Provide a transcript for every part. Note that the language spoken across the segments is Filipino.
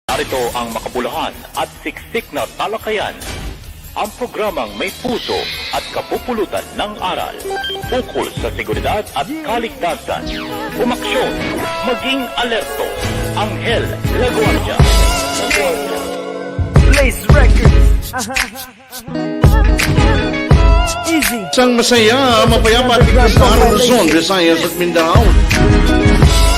Narito ang makabuluhan at siksik na talakayan. Ang programang may puso at kapupulutan ng aral ukol sa seguridad at kaligtasan. Umaksyon, maging alerto. Anghel, Guardia. Blaze Records. Easy. Isang masaya, mapayapa at ligtas na araw Luzon, Visayas at Mindanao.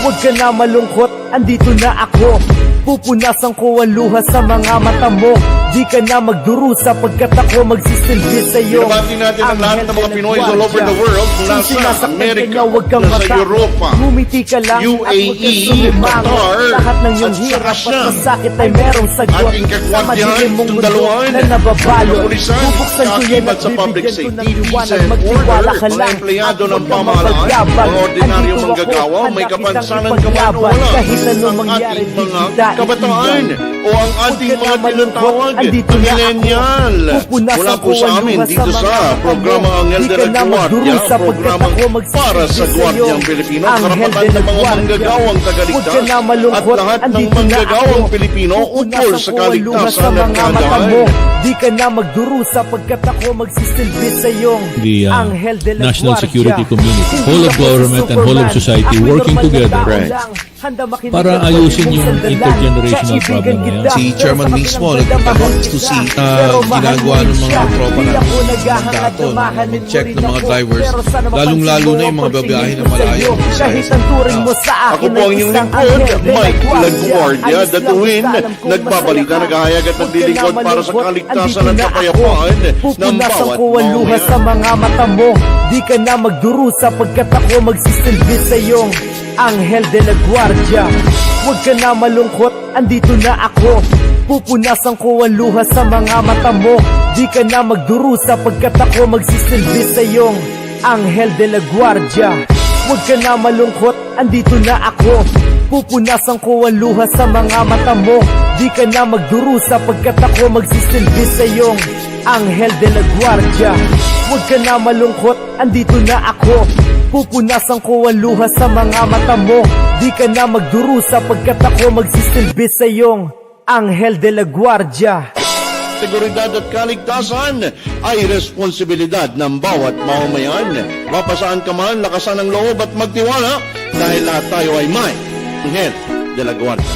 Huwag ka na malungkot, andito na ako. Pupunasan ko ang luha sa mga mata mo. Di ka na magdurusa pagkat ako magsisilbi sa'yo. Binabati natin ang lahat ng mga Pinoy all over the world, mula sa Amerika, sa Europa, ngumiti ka lang UAE, Qatar, lahat ng iyong at hirap saka at masakit ay merong sagot. ating Sa kagwardiyahan, madilim mong mundo sundaluhan, na nababalo, kapulisan, bubuksan ko yan at kaakibat sa public bibigyan ko ng safety, liwanag. peace and Magtiwala order, ka mga lang empleyado at ng huwag kang pamahalaan, mapagyabang. mga ordinaryong Andito manggagawa, ako, may handa kapansanan kitang ka man o ipaglaban. wala, Kahit anong ang mangyari, ating di mga kita kabataan iiwan. o ang ating Huwag ka mga na malungkot, tinatawag andito na na ako. millennial. Pupunasan Mula po ko sa ang amin luha dito sa sa mga programa mata mo. Anghel Di de ka la na Guardia, magdurusa pagkat programang ako magsisilbi para sa sa'yo. Guardiang Pilipino, Anghel karapatan de la ng mga Guardia. manggagawang Huwag ka tagaligtas na at malungkot, lahat ng andito na manggagawang ako. Pilipino ukol Pupunasan sa ko ang luha sa kaligtasan at mga mata kahandaan. mo. Di ka na magdurusa pagkat ako magsisilbi sa'yong the Anghel de la national Guardia. security community, Hindi whole of ako si government and whole of Superman. society Ako'y working normal na together tao Right. lang. Handa makinig para at ayusin pwede mong yung sandalan. intergenerational Kaibigan problem na yan. kita, Si pero Chairman sa mismo kabilang nagtatanong banda, to see pero mahal ginagawa mo ng mga siya. tropa Di natin ako naghahangad dato na na mahalin mo mag-check rin ng mga ako. drivers, Pero sana mapansin lalong-lalo mo na yung ang mga babiyahe pagtingin na ko malayo. sa'yo. Kahit ang turing mo sa Ako akin po ang ay inyong isang lingkod, Anghel de la Mike Guardia. Guardia, Ayos lang, DATUIN, basta alam kong nagbabalita, masaya ka. naghahayag at Huwag ka na naglilingkod para sa malungkot, kaligtasan andito at na ako. kapayapaan ng Pupunasan bawat ko ang luha sa mamamayan. mga mata mo. Di ka na magdurusa pagkat ako magsisilbi sa'yong Anghel de la Guardia. Huwag ka na malungkot, andito na ako. Pupunasan ko ang luha sa mga mata mo. Di ka na magdurusa pagkat ako magsisilbi sa'yong Anghel de la Guardia. Huwag ka na malungkot, andito na ako. Pupunasan ko ang luha sa mga mata mo. Di ka na magdurusa pagkat ako magsisilbi sa'yong Anghel de la Guardia. Huwag ka na malungkot, andito na ako. Pupunasan ko ang luha sa mga mata mo. Di ka na magdurusa pagkat ako magsisilbi sa'yong Anghel de la Guardia. Seguridad at kaligtasan ay responsibilidad ng bawat mamamayan. Mapasaan ka man, lakasan ang loob at magtiwala dahil lahat tayo ay may Anghel de la Guardia.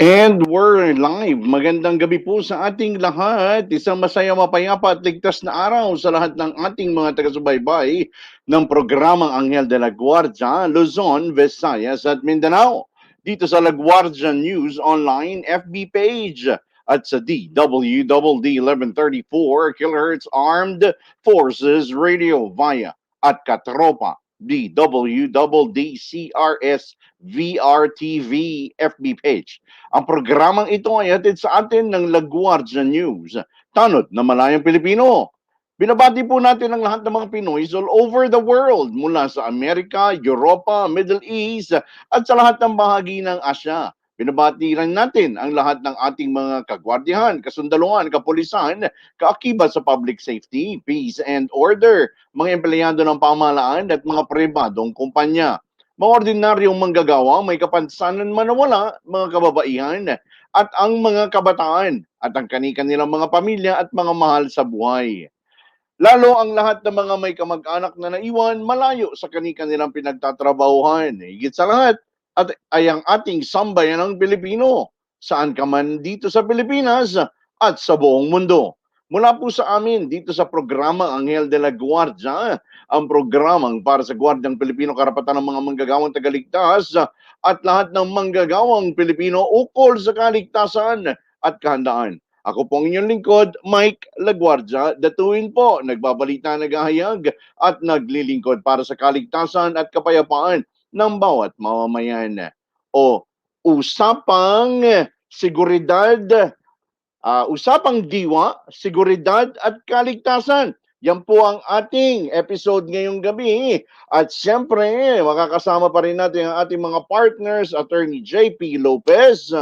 And we're live. Magandang gabi po sa ating lahat. Isang masaya, mapayapa at ligtas na araw sa lahat ng ating mga taga-subaybay ng programang Anghel de la Guardia, Luzon, Visayas at Mindanao. Dito sa La Guardia News Online FB page at sa DWD 1134 kHz Armed Forces Radio via at Katropa DWD CRS VRTV FB page. Ang programang ito ay hatid sa atin ng La Guardia News, tanod na malayang Pilipino. Binabati po natin ang lahat ng mga Pinoy all over the world, mula sa Amerika, Europa, Middle East, at sa lahat ng bahagi ng Asya. Binabati rin natin ang lahat ng ating mga kagwardiyahan, kasundaluhan, kapulisan, kaakibat sa public safety, peace and order, mga empleyado ng pamahalaan at mga pribadong kumpanya. Mga ordinaryong manggagawa, may kapansanan man o wala, mga kababaihan, at ang mga kabataan, at ang kani-kanilang mga pamilya at mga mahal sa buhay. Lalo ang lahat ng mga may kamag-anak na naiwan malayo sa kani-kanilang pinagtatrabahuhan. Higit sa lahat, at ay ang ating sambayanang Pilipino, saan ka man dito sa Pilipinas at sa buong mundo. Mula po sa amin dito sa programa Anghel de la Guardia, ang programang para sa Guardiang Pilipino, karapatan ng mga manggagawang tagaligtas at lahat ng manggagawang Pilipino ukol sa kaligtasan at kahandaan. Ako po ang inyong lingkod, Mike Laguardia, DATUIN po, nagbabalita, naghahayag at naglilingkod para sa kaligtasan at kapayapaan ng bawat mamamayan. O Usapang Seguridad, Usapang Diwa, Seguridad at Kaligtasan. Yan po ang ating episode ngayong gabi. At siyempre, makakasama pa rin natin ang ating mga partners, Attorney JP Lopez,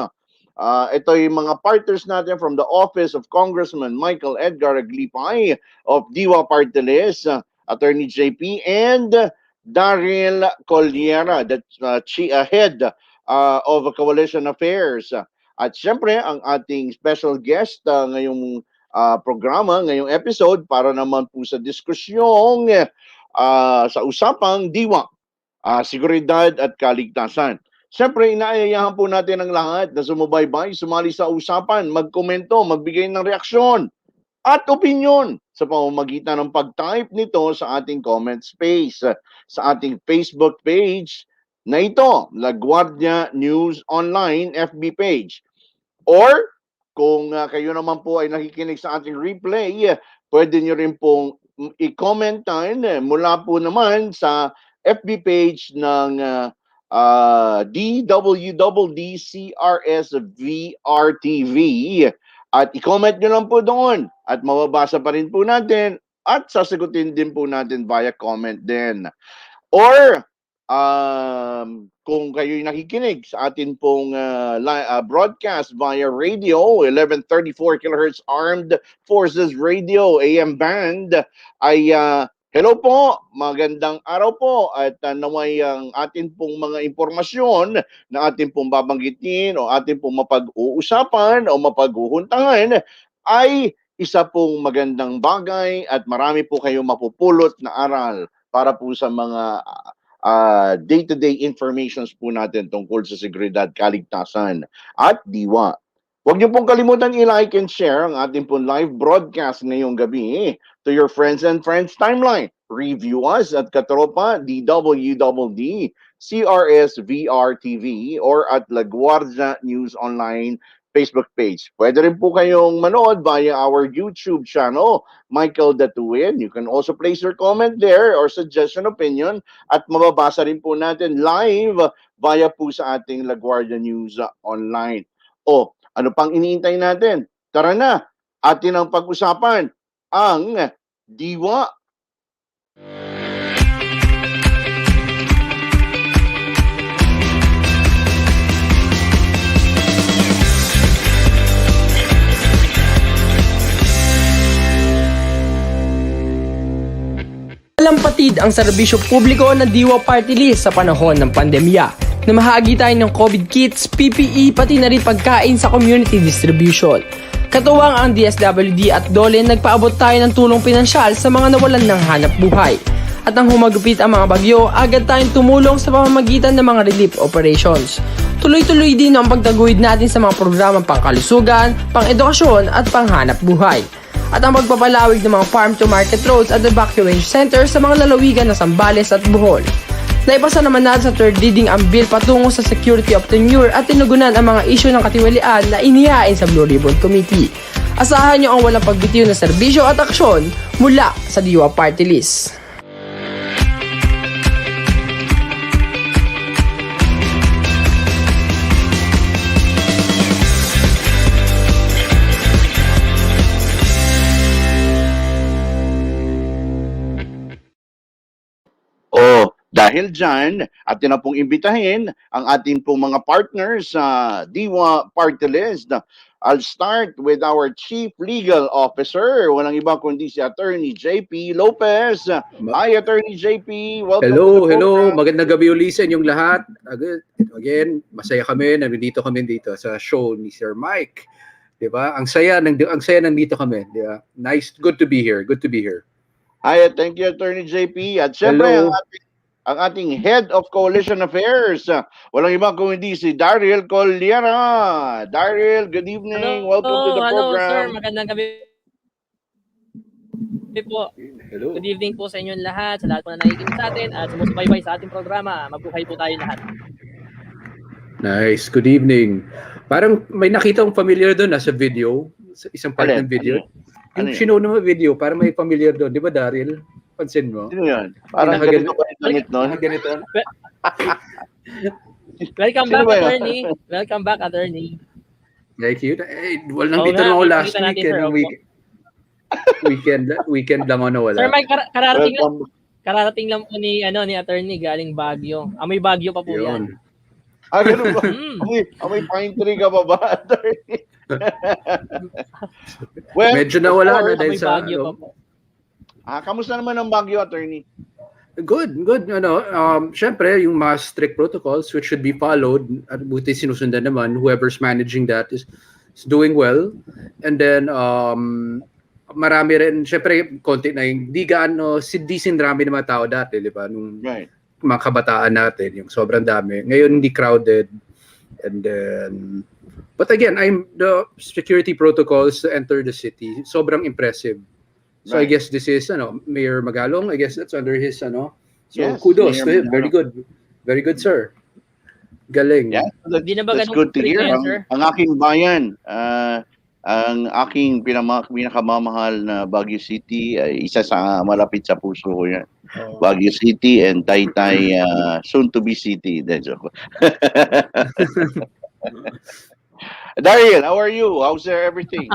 Ito yung mga partners natin from the office of Congressman Michael Edgar Aglipay of Diwa PARTYLIST, Attorney JP, and Daryl Collera, that's head of Coalition Affairs. At syempre, ang ating special guest ngayong programa, ngayong episode, para naman po sa diskusyong sa usapang Diwa, Seguridad at Kaligtasan. Siyempre, inaayayahan po natin ang lahat na sumubaybay, sumali sa usapan, magkomento, magbigay ng reaksyon at opinion sa pamamagitan ng pag-type nito sa ating comment space sa ating Facebook page na ito, La Guardia News Online FB page. Or kung kayo naman po ay nakikinig sa ating replay, pwede nyo rin pong i-commentan mula po naman sa FB page ng DWDCRSVRTV at i-comment nyo lang po doon at mababasa pa rin po natin at sasagutin din po natin via comment din. Or kung kayo'y nakikinig sa atin pong broadcast via radio, 1134 kHz Armed Forces Radio AM band, ay hello po, magandang araw po, at naway ang atin pong mga impormasyon na atin pong babanggitin o atin pong mapag-uusapan o mapag-uhuntangan ay isa pong magandang bagay at marami po kayong mapupulot na aral para po sa mga day-to-day informations po natin tungkol sa Seguridad Kaligtasan at Diwa. Huwag niyo pong kalimutan i-like and share ang ating pong live broadcast ngayong gabi to your friends and friends timeline. Review us at Katropa DWDD CRSVR TV or at La Guardia News Online Facebook page. Pwede rin po kayong manood via our YouTube channel, Michael DATUIN. You can also place your comment there or suggestion, opinion, at mababasa rin po natin live via po sa ating La Guardia News Online. O, ano pang iniintay natin? Tara na, atin ang pag-usapan ang Diwa. Lampatid ang serbisyo publiko ng Diwa Party List sa panahon ng pandemya. Namahagi tayo ng COVID kits, PPE, pati na rin pagkain sa community distribution. Katuwang ang DSWD at DOLE, nagpaabot tayo ng tulong pinansyal sa mga nawalan ng hanap buhay. At nang humagupit ang mga bagyo, agad tayong tumulong sa pamamagitan ng mga relief operations. Tuloy-tuloy din ang pagtaguyod natin sa mga programang pangkalusugan, pang-edukasyon at panghanap buhay. At ang pagpapalawig ng mga farm-to-market roads at evacuation centers sa mga lalawigan ng Zambales at Bohol. Naipasa naman natin sa third reading ang bill patungo sa security of tenure at tinugunan ang mga isyu ng katiwalian na inihain sa Blue Ribbon Committee. Asahan nyo ang walang pagbitiw na serbisyo at aksyon mula sa Diwa Party List. Dahil dyan, atin na pong imbitahin ang ating pong mga partners sa Diwa Party List. I'll start with our Chief Legal Officer. Walang iba kundi si Attorney JP Lopez. Hi, Attorney JP. Welcome to the Hello. program. Magandang gabi ulit sa inyong lahat. Again, masaya kami. Nandito kami dito sa show ni Sir Mike. Diba? Ang saya nandito kami. Diba? Nice. Good to be here. Good to be here. Hi, thank you, Attorney JP. At syempre, ang ating Head of Coalition Affairs. Walang iba kung hindi si Daryl Collera. Daryl, good evening. Welcome to the program. Hello, sir. Magandang gabi po. Hello. Good evening po sa inyong lahat, sa lahat po na nakikinig sa atin at sumusubaybay sa ating programa. Mabuhay po tayo lahat. Nice. Good evening. Parang may nakita kong familiar doon sa video. Sa isang part ng video. Yung sinow naman video, parang may familiar doon. Di ba, Daryl? Pansin mo? Sino yan? Parang ganito ba yung damit nun? Ganito. Welcome back, Attorney. Welcome back, Attorney. Thank you. Walang dito na ako last weekend. Weekend lang ako nawala. Sir Mike, kararating lang po ni Attorney galing Baguio. Amoy Baguio pa po yan. Ganun ba? Mm. May pine tree ka pa ba, attorney? Well, Medyo of nawala na course. dahil Amoy sa Baguio pa po. Kamusta naman ang Baguio, attorney? Good. Syempre, yung mga strict protocols which should be followed, at buti sinusundan naman, whoever's managing that is doing well. And then, marami rin, syempre, konti na yung, di sinrami ng mga tao dati, di ba? Nung Right. mga kabataan natin, yung sobrang dami. Ngayon, hindi crowded. And then, but again, the security protocols to enter the city, sobrang impressive. So I Right. guess this is Mayor Magalong. I guess that's under his So Yes, kudos Mayor to him. Magalong. Very good. Very good, sir. Galing. Yeah, Di na ba that's ganun good to hear. strict ngayon, sir? Ang aking bayan, ang aking pinakamamahal na Baguio City ay isa sa malapit sa puso ko yan. Baguio City and Taytay, soon to be city. Daryl, how are you? How's everything?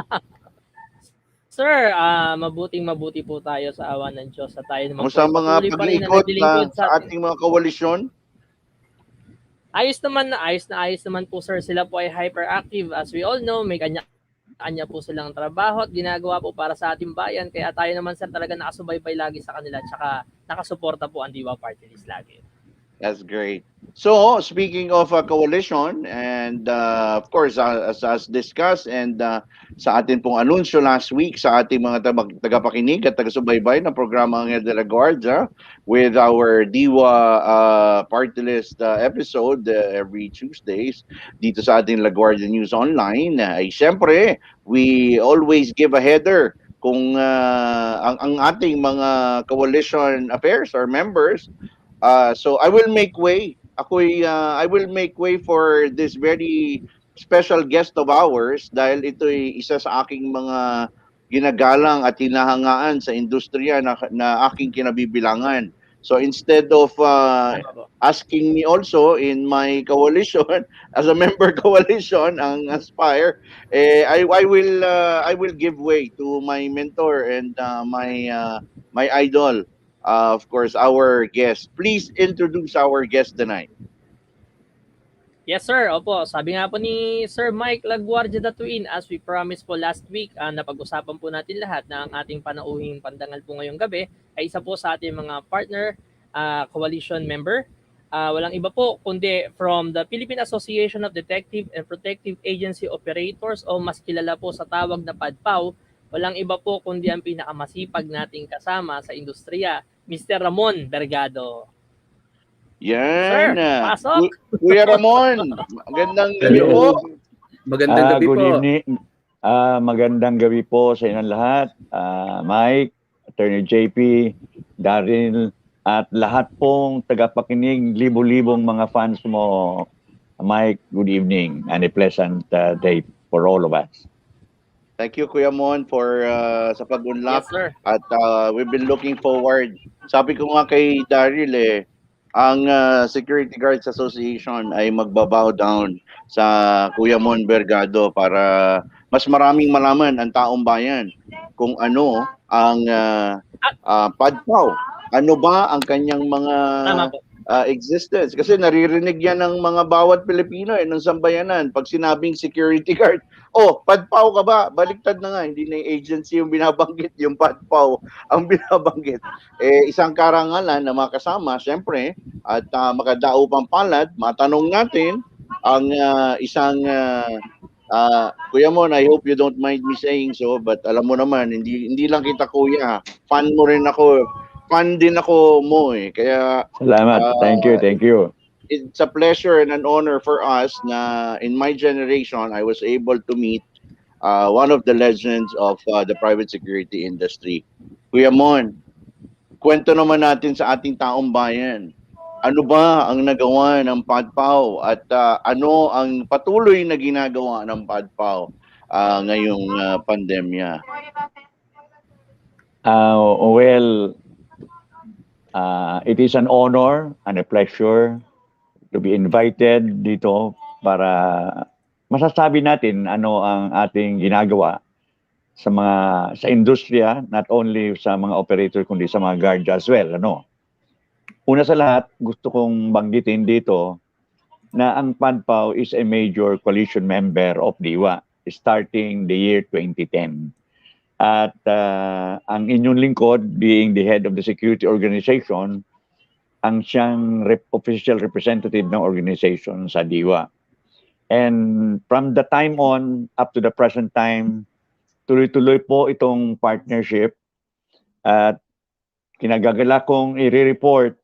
Sir, mabuti po tayo sa awa ng Diyos at tayo naman Kamusta ang mga patuloy pa rin na pag-iikot naglilingkod sa ating mga koalisyon? Ayos naman po, sir. Sila po ay hyperactive. As we all know, may kanya po silang trabaho at ginagawa po para sa ating bayan. Kaya tayo naman, sir, talaga nakasubaybay lagi sa kanila at saka nakasuporta po ang Diwa Party List lagi. That's great. So, speaking of a coalition, and of course, as discussed, and sa atin pong anunsyo last week sa ating mga tagapakinig at taga-subaybay ng programa Anghel de la Guardia with our Diwa Party List episode every Tuesdays dito sa ating La Guardia News Online, ay siyempre, we always give a header kung ang ating mga coalition affairs or members. So I will make way. I will make way for this very special guest of ours dahil ito ay isa sa aking mga ginagalang at hinahangaan sa industriya na aking kinabibilangan. So instead of asking me also in my coalition as a member coalition ang Aspire, I will give way to my mentor and my idol. Of course, our guest. Please introduce our guest tonight. Yes, sir. Opo, sabi nga po ni Sir Mike Laguardia DATUIN, as we promised po last week, napag-usapan po natin lahat na ang ating panauhing pandangal po ngayong gabi ay isa po sa ating mga partner coalition member. Walang iba po kundi from the Philippine Association of Detective and Protective Agency Operators o mas kilala po sa tawag na PADPAW. Walang iba po kundi ang pinakamasipag nating kasama sa industriya, Mr. Ramon Bergado. Yan. Sir, pasok. Kuya Ramon, magandang gabi po. Magandang gabi good po. evening. Magandang gabi po sa inyong lahat. Mike, Attorney JP, Daryl, at lahat pong tagapakinig, libo-libong mga fans mo. Mike, good evening and a pleasant day for all of us. Thank you, Kuya Mon, for sa pag-unlak. Yes, sir. At we've been looking forward. Sabi ko nga kay Daryl ang Security Guards Association ay magbabow down sa Kuya Mon Bergado para mas maraming malaman ang taong bayan kung ano ang PADPAW. Ano ba ang kanyang mga Tama po. existence? Kasi naririnig yan ng mga bawat Pilipino ng sambayanan. Pag sinabing security guard, PADPAW ka ba? Baliktad na nga, hindi na yung agency yung binabanggit, yung PADPAW ang binabanggit. Isang karangalan na makasama, syempre, at makadaupang palad, matanong natin ang isang Kuya Mon, I hope you don't mind me saying so, but alam mo naman, hindi lang kita kuya, fan mo rin ako. Fan din ako mo kaya Salamat. Thank you. It's a pleasure and an honor for us na in my generation I was able to meet one of the legends of the private security industry. Kuya Mon, kwento naman natin sa ating taong bayan. Ano ba ang nagawa ng PADPAW at ano ang patuloy na ginagawa ng PADPAW ngayong pandemya? It is an honor and a pleasure to be invited dito para masasabi natin ano ang ating ginagawa sa industriya, not only sa mga operator kundi sa mga guard as well. Una sa lahat, gusto kong banggitin dito na ang PADPAW is a major coalition member of Diwa starting the year 2010. At ang inyong lingkod, being the head of the security organization, ang siyang official representative ng organization sa Diwa. And from the time on up to the present time, tuloy-tuloy po itong partnership at kinagagala kong i-report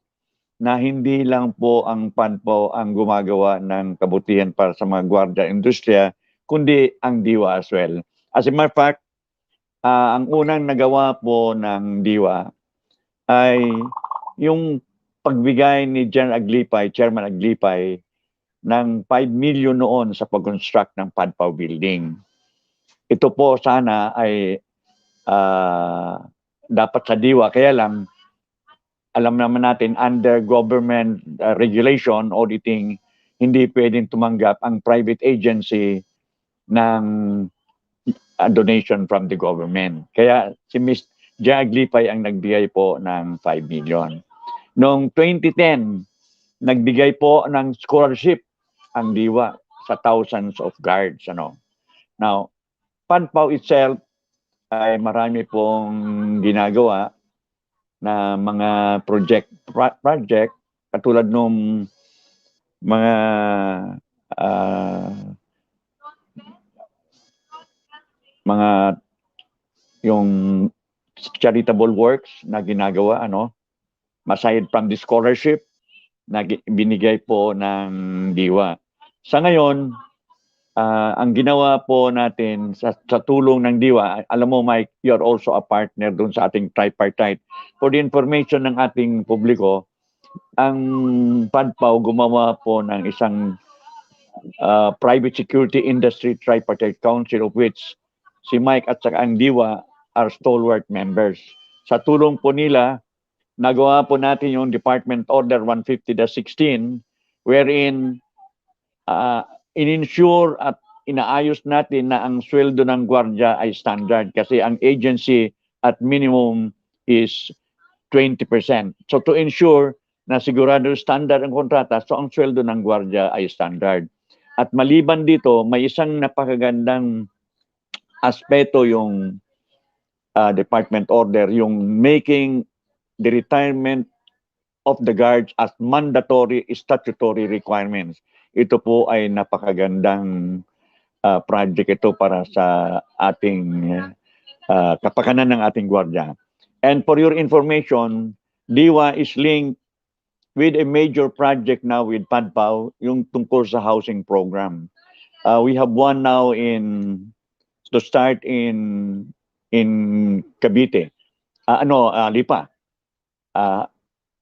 na hindi lang po ang PADPAW ang gumagawa ng kabutihan para sa mga gwardiya industriya, kundi ang Diwa as well. As a matter of fact, ang unang nagawa po ng Diwa ay yung pagbigay ni Aglipay, Chairman Aglipay, ng 5 million noon sa pag-construct ng PADPAW building. Ito po sana ay dapat sa Diwa, kaya lang alam naman natin under government regulation, auditing, hindi pwedeng tumanggap ang private agency ng donation from the government. Kaya si Ms. Aglipay ang nagbigay po ng 5 million. Noong 2010, nagbigay po ng scholarship ang Diwa sa thousands of guards. Now, PADPAW itself ay marami pong ginagawa na mga project katulad nung mga yung charitable works na ginagawa, aside from the scholarship na binigay po ng Diwa. Sa ngayon, ang ginawa po natin sa tulong ng Diwa, alam mo Mike, you're also a partner dun sa ating tripartite. For the information ng ating publiko, ang PADPAW gumawa po ng isang private security industry tripartite council, of which si Mike at saka ang Diwa are stalwart members. Sa tulong po nila, nagawa po natin yung Department Order 150-16 wherein in-ensure at inaayos natin na ang sweldo ng gwardiya ay standard kasi ang agency at minimum is 20%. So to ensure na sigurado standard ang kontrata, so ang sweldo ng gwardiya ay standard. At maliban dito, may isang napakagandang aspeto yung department order, yung making the retirement of the guards as mandatory statutory requirements. Ito po ay napakagandang project ito para sa ating kapakanan ng ating gwardiya. And for your information, Diwa is linked with a major project now with PADPAW, yung tungkol sa housing program. We have one now to start in Cavite. Lipa.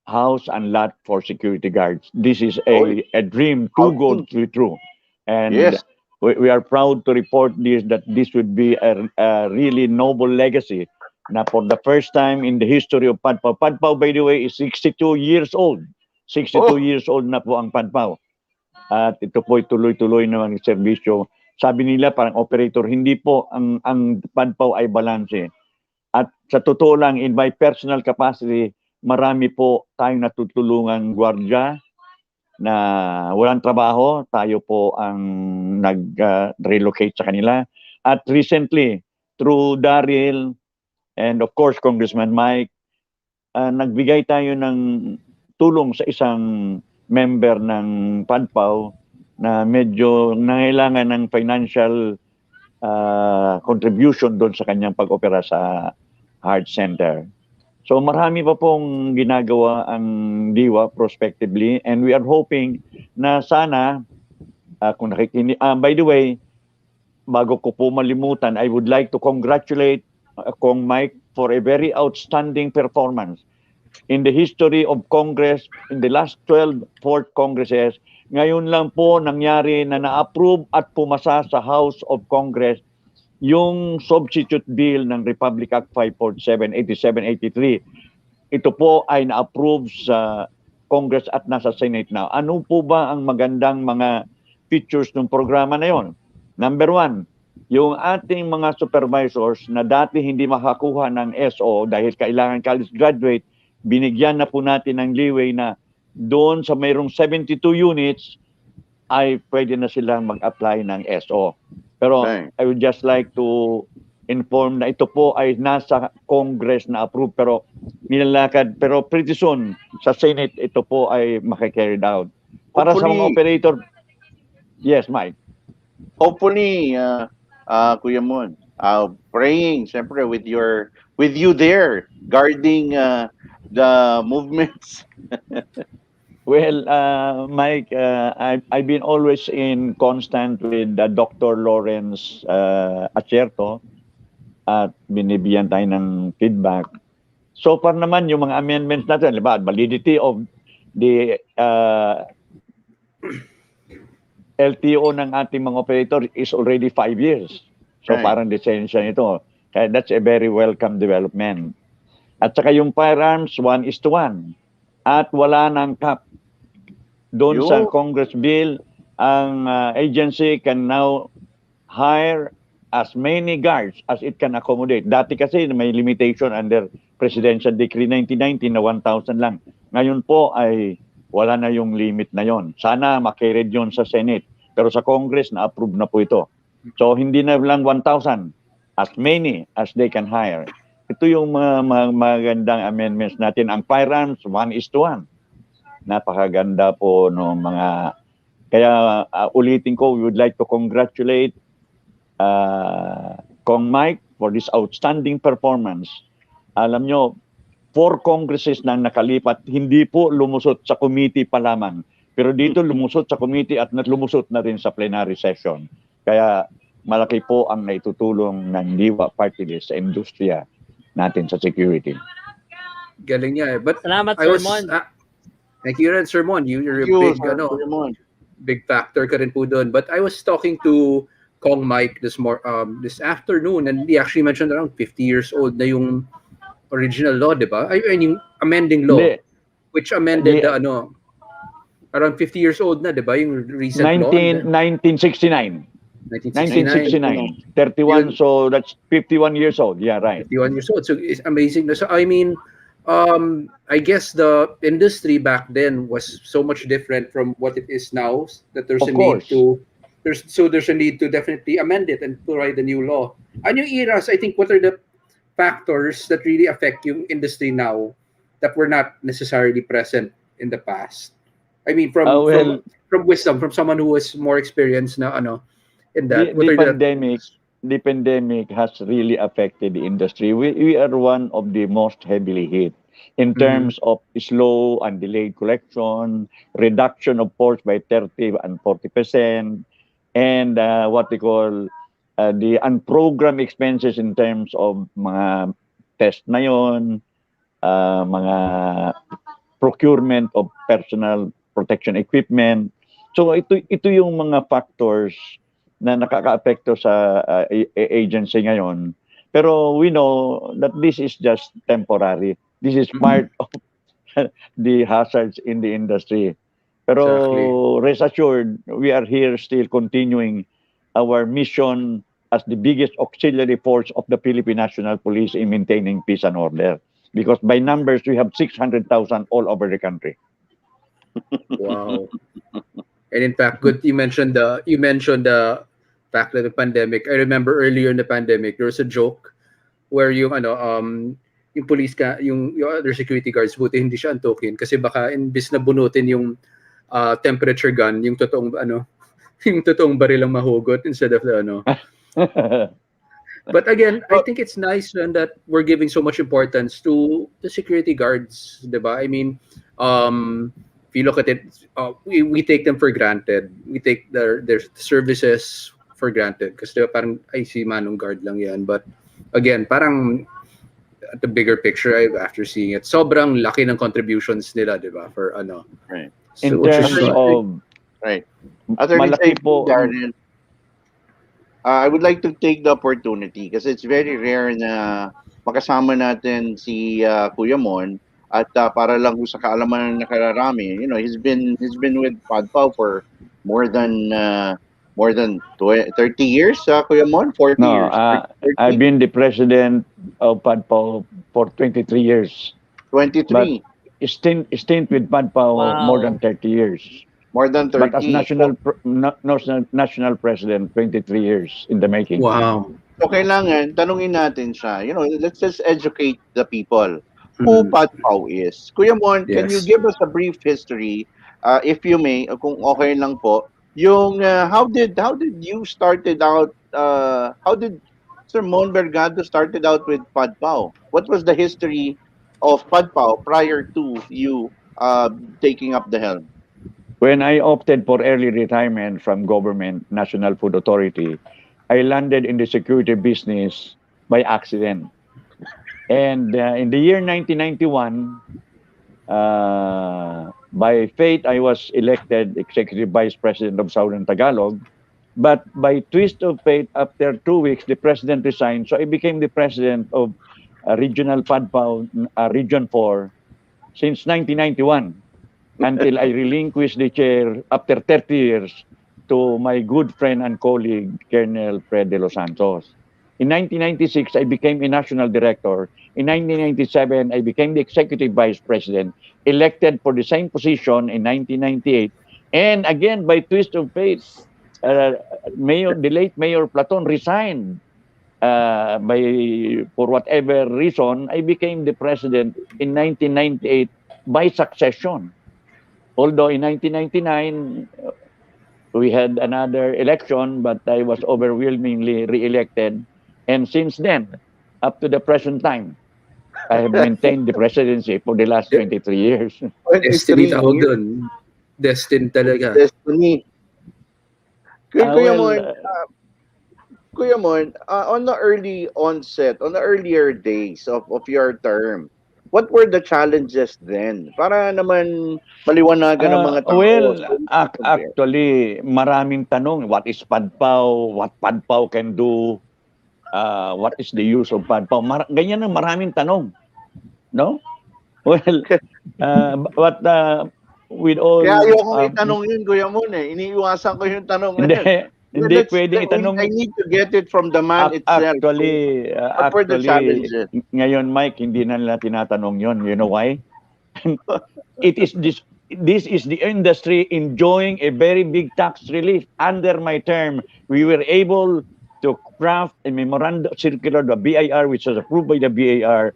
House and lot for security guards. This is a dream to go through. And yes, we are proud to report that this would be a really noble legacy. Na for the first time in the history of PADPAW. PADPAW, by the way, is 62 years old. 62 years old na po ang PADPAW. At ito po tuloy-tuloy na ang serbisyo. Sabi nila parang operator, hindi po ang PADPAW ay balanse. At sa totoo lang, in my personal capacity, marami po tayong natutulungan gwardiya na walang trabaho. Tayo po ang nag-relocate sa kanila. At recently, through Daryl and of course Congressman Mike, nagbigay tayo ng tulong sa isang member ng PADPAW na medyo nangailangan ng financial contribution doon sa kanyang pag-opera sa heart center. So marami pa pong ginagawa ang Diwa prospectively, and we are hoping na sana, kung nakikinig, by the way, bago ko po malimutan, I would like to congratulate Kong Mike for a very outstanding performance. In the history of Congress, in the last 12 fourth Congresses, ngayon lang po nangyari na na-approve at pumasa sa House of Congress yung substitute bill ng Republic Act 547, 87, 83. Ito po ay na-approve sa Congress at nasa Senate now. Ano po ba ang magandang mga features ng programa na yon? Number one, yung ating mga supervisors na dati hindi makakuha ng SO dahil kailangan college graduate, binigyan na po natin ng leeway na doon sa mayroong 72 units, ay pwede na silang mag-apply ng SO. Pero Okay. I would just like to inform na ito po ay nasa Congress na approve pero nilalakad. Pero pretty soon sa Senate ito po ay maki-carried out. Para sa mga Hopefully- operator, yes, Mike. Hopefully, Kuya Mon, praying, siyempre, with you there, guarding the movements. Well, Mike, I've been always in constant with Dr. Lawrence Acerto at binibigyan tayo ng feedback. So far naman, yung mga amendments natin, validity of the LTO ng ating mga operator is already 5 years. So Right. parang lisensya nito. Kaya that's a very welcome development. At saka yung firearms, 1:1. At wala nang cap. Doon sa Congress bill, ang agency can now hire as many guards as it can accommodate. Dati kasi may limitation under Presidential Decree 1990 na 1,000 lang. Ngayon po ay wala na yung limit na yon. Sana makarried yun sa Senate. Pero sa Congress, na-approve na po ito. So hindi na lang 1,000. As many as they can hire. Ito yung magandang amendments natin. Ang firearms, 1:1. Napakaganda po no mga... Kaya ulitin ko, we would like to congratulate Kong Mike for this outstanding performance. Alam nyo, 4 congresses na nakalipat, hindi po lumusot sa committee pa lamang. Pero dito lumusot sa committee at lumusot na rin sa plenary session. Kaya malaki po ang naitutulong ng Diwa Party List sa industriya natin sa security. Galing niya eh. But Salamat, I Sir was, Mon. thank you rin, Sir Mon. You're a You, big, Kuya Mon. big factor ka rin po doon. But I was talking to Kong Mike this afternoon, and he actually mentioned around 50 years old na yung original law, di ba? I mean, yung amending law, Hindi. which amended Hindi. the around 50 years old na, di ba? Yung recent law. 1969. 1969. 1969. 31, Yun. so that's 51 years old. Yeah, right. 51 years old. So it's amazing. So I mean, I guess the industry back then was so much different from what it is now that there's Of a course. need to there's a need to definitely amend it and provide a new law. And yung eras, I think, what are the factors that really affect yung industry now that were not necessarily present in the past? I mean, from wisdom, from someone who was more experienced na in that. The pandemic has really affected the industry. We are one of the most heavily hit in terms of slow and delayed collection, reduction of force by 30 and 40%, and what they call the unprogrammed expenses in terms of mga test na yon, mga procurement of personal protection equipment. So ito yung mga factors na nakaka-apekto sa agency ngayon. Pero we know that this is just temporary. This is part of the hazards in the industry. Pero rest assured, we are here still continuing our mission as the biggest auxiliary force of the Philippine National Police in maintaining peace and order. Because by numbers, we have 600,000 all over the country. Wow. And in fact, good you mentioned the fact that the pandemic. I remember earlier in the pandemic, there was a joke where yung police yung other security guards, buti hindi siya antukin kasi baka imbis na bunutin yung temperature gun, yung totoong yung totoong baril ang mahugot instead of the But again, I think it's nice that we're giving so much importance to the security guards, diba? I mean, if you look at it, we take them for granted. We take their services for granted because diba, parang I see manong guard lang yan. But again, parang at the bigger picture, after seeing it, sobrang laki ng contributions nila, diba? For Right. So, In terms of Right. Attorney malaki JP, po Daryl, I would like to take the opportunity kasi it's very rare na makasama natin si Kuya Mon at para lang sa kaalaman ng nakararami, he's been with PADPAW for more than 30 years, Kuya Mon, 40 years. 30? I've been the president of PADPAW for 23 years. 23. But stint with PADPAW more than 30 years. More than But as 30. national president, 23 years in the making. Wow. So kailangan, tanungin natin siya. Let's just educate the people who Mhm. Patpao is. Kuya Mon, can you Yes. give us a brief history, if you may, kung okay lang po, yung how did you started out, how did Sir Mon Bergado started out with Patpao? What was the history of Patpao prior to you taking up the helm? When I opted for early retirement from government, National Food Authority, I landed in the security business by accident. And in the year 1991, by fate, I was elected Executive Vice President of Southern Tagalog. But by twist of fate, after 2 weeks, the president resigned. So I became the president of Regional Padpao, Region 4, since 1991 until I relinquished the chair after 30 years to my good friend and colleague, Colonel Fred de los Santos. In 1996, I became a national director. In 1997, I became the executive vice president, elected for the same position in 1998. And again, by twist of fate, the late Mayor Platon resigned. For whatever reason, I became the president in 1998 by succession. Although in 1999, we had another election, but I was overwhelmingly re-elected. And since then, up to the present time, I have maintained the presidency for the last 23 years. 23 Destiny tawag years. doon. Destiny talaga. Destiny. Kuya Well, Mon, Kuya Mon, on the early onset, on the earlier days of your term, what were the challenges then? Para naman maliwanagan ng mga tao. well, So we can compare. actually, maraming tanong. What is padpaw? What padpaw can do? What is the use of padpaw? Ganyan ang maraming tanong. No? Well, but with all... Kaya ayokong itanong yun, Kuya Mon eh. Iniiwasan ko yung tanong na yun. Hindi pwedeng itanong. I need to get it from the man itself. What were the challenges? Ngayon, Mike, hindi na nila tinatanong yon. You know why? This is the industry enjoying a very big tax relief. Under my term, we were able to craft a memorandum circular, the BIR, which was approved by the BIR,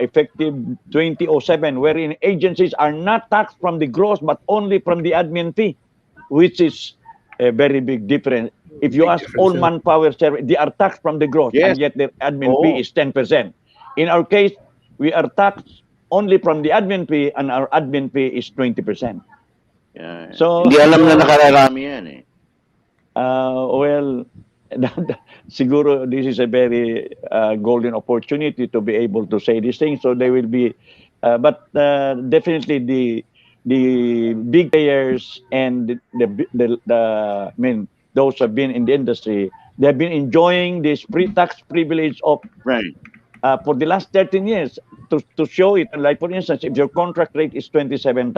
effective 2007, wherein agencies are not taxed from the gross, but only from the admin fee, which is a very big difference. If you ask all manpower service, they are taxed from the gross, Yes. and yet their admin fee is 10%. In our case, we are taxed only from the admin fee, and our admin fee is 20%. Yeah. So, Hindi alam na nakararami yan eh. well, siguro this is a very golden opportunity to be able to say these things. So they will be, but definitely the big players and I mean, those who have been in the industry, they have been enjoying this tax privilege of Right. for the last 13 years. To show it, like for instance, if your contract rate is 27,000,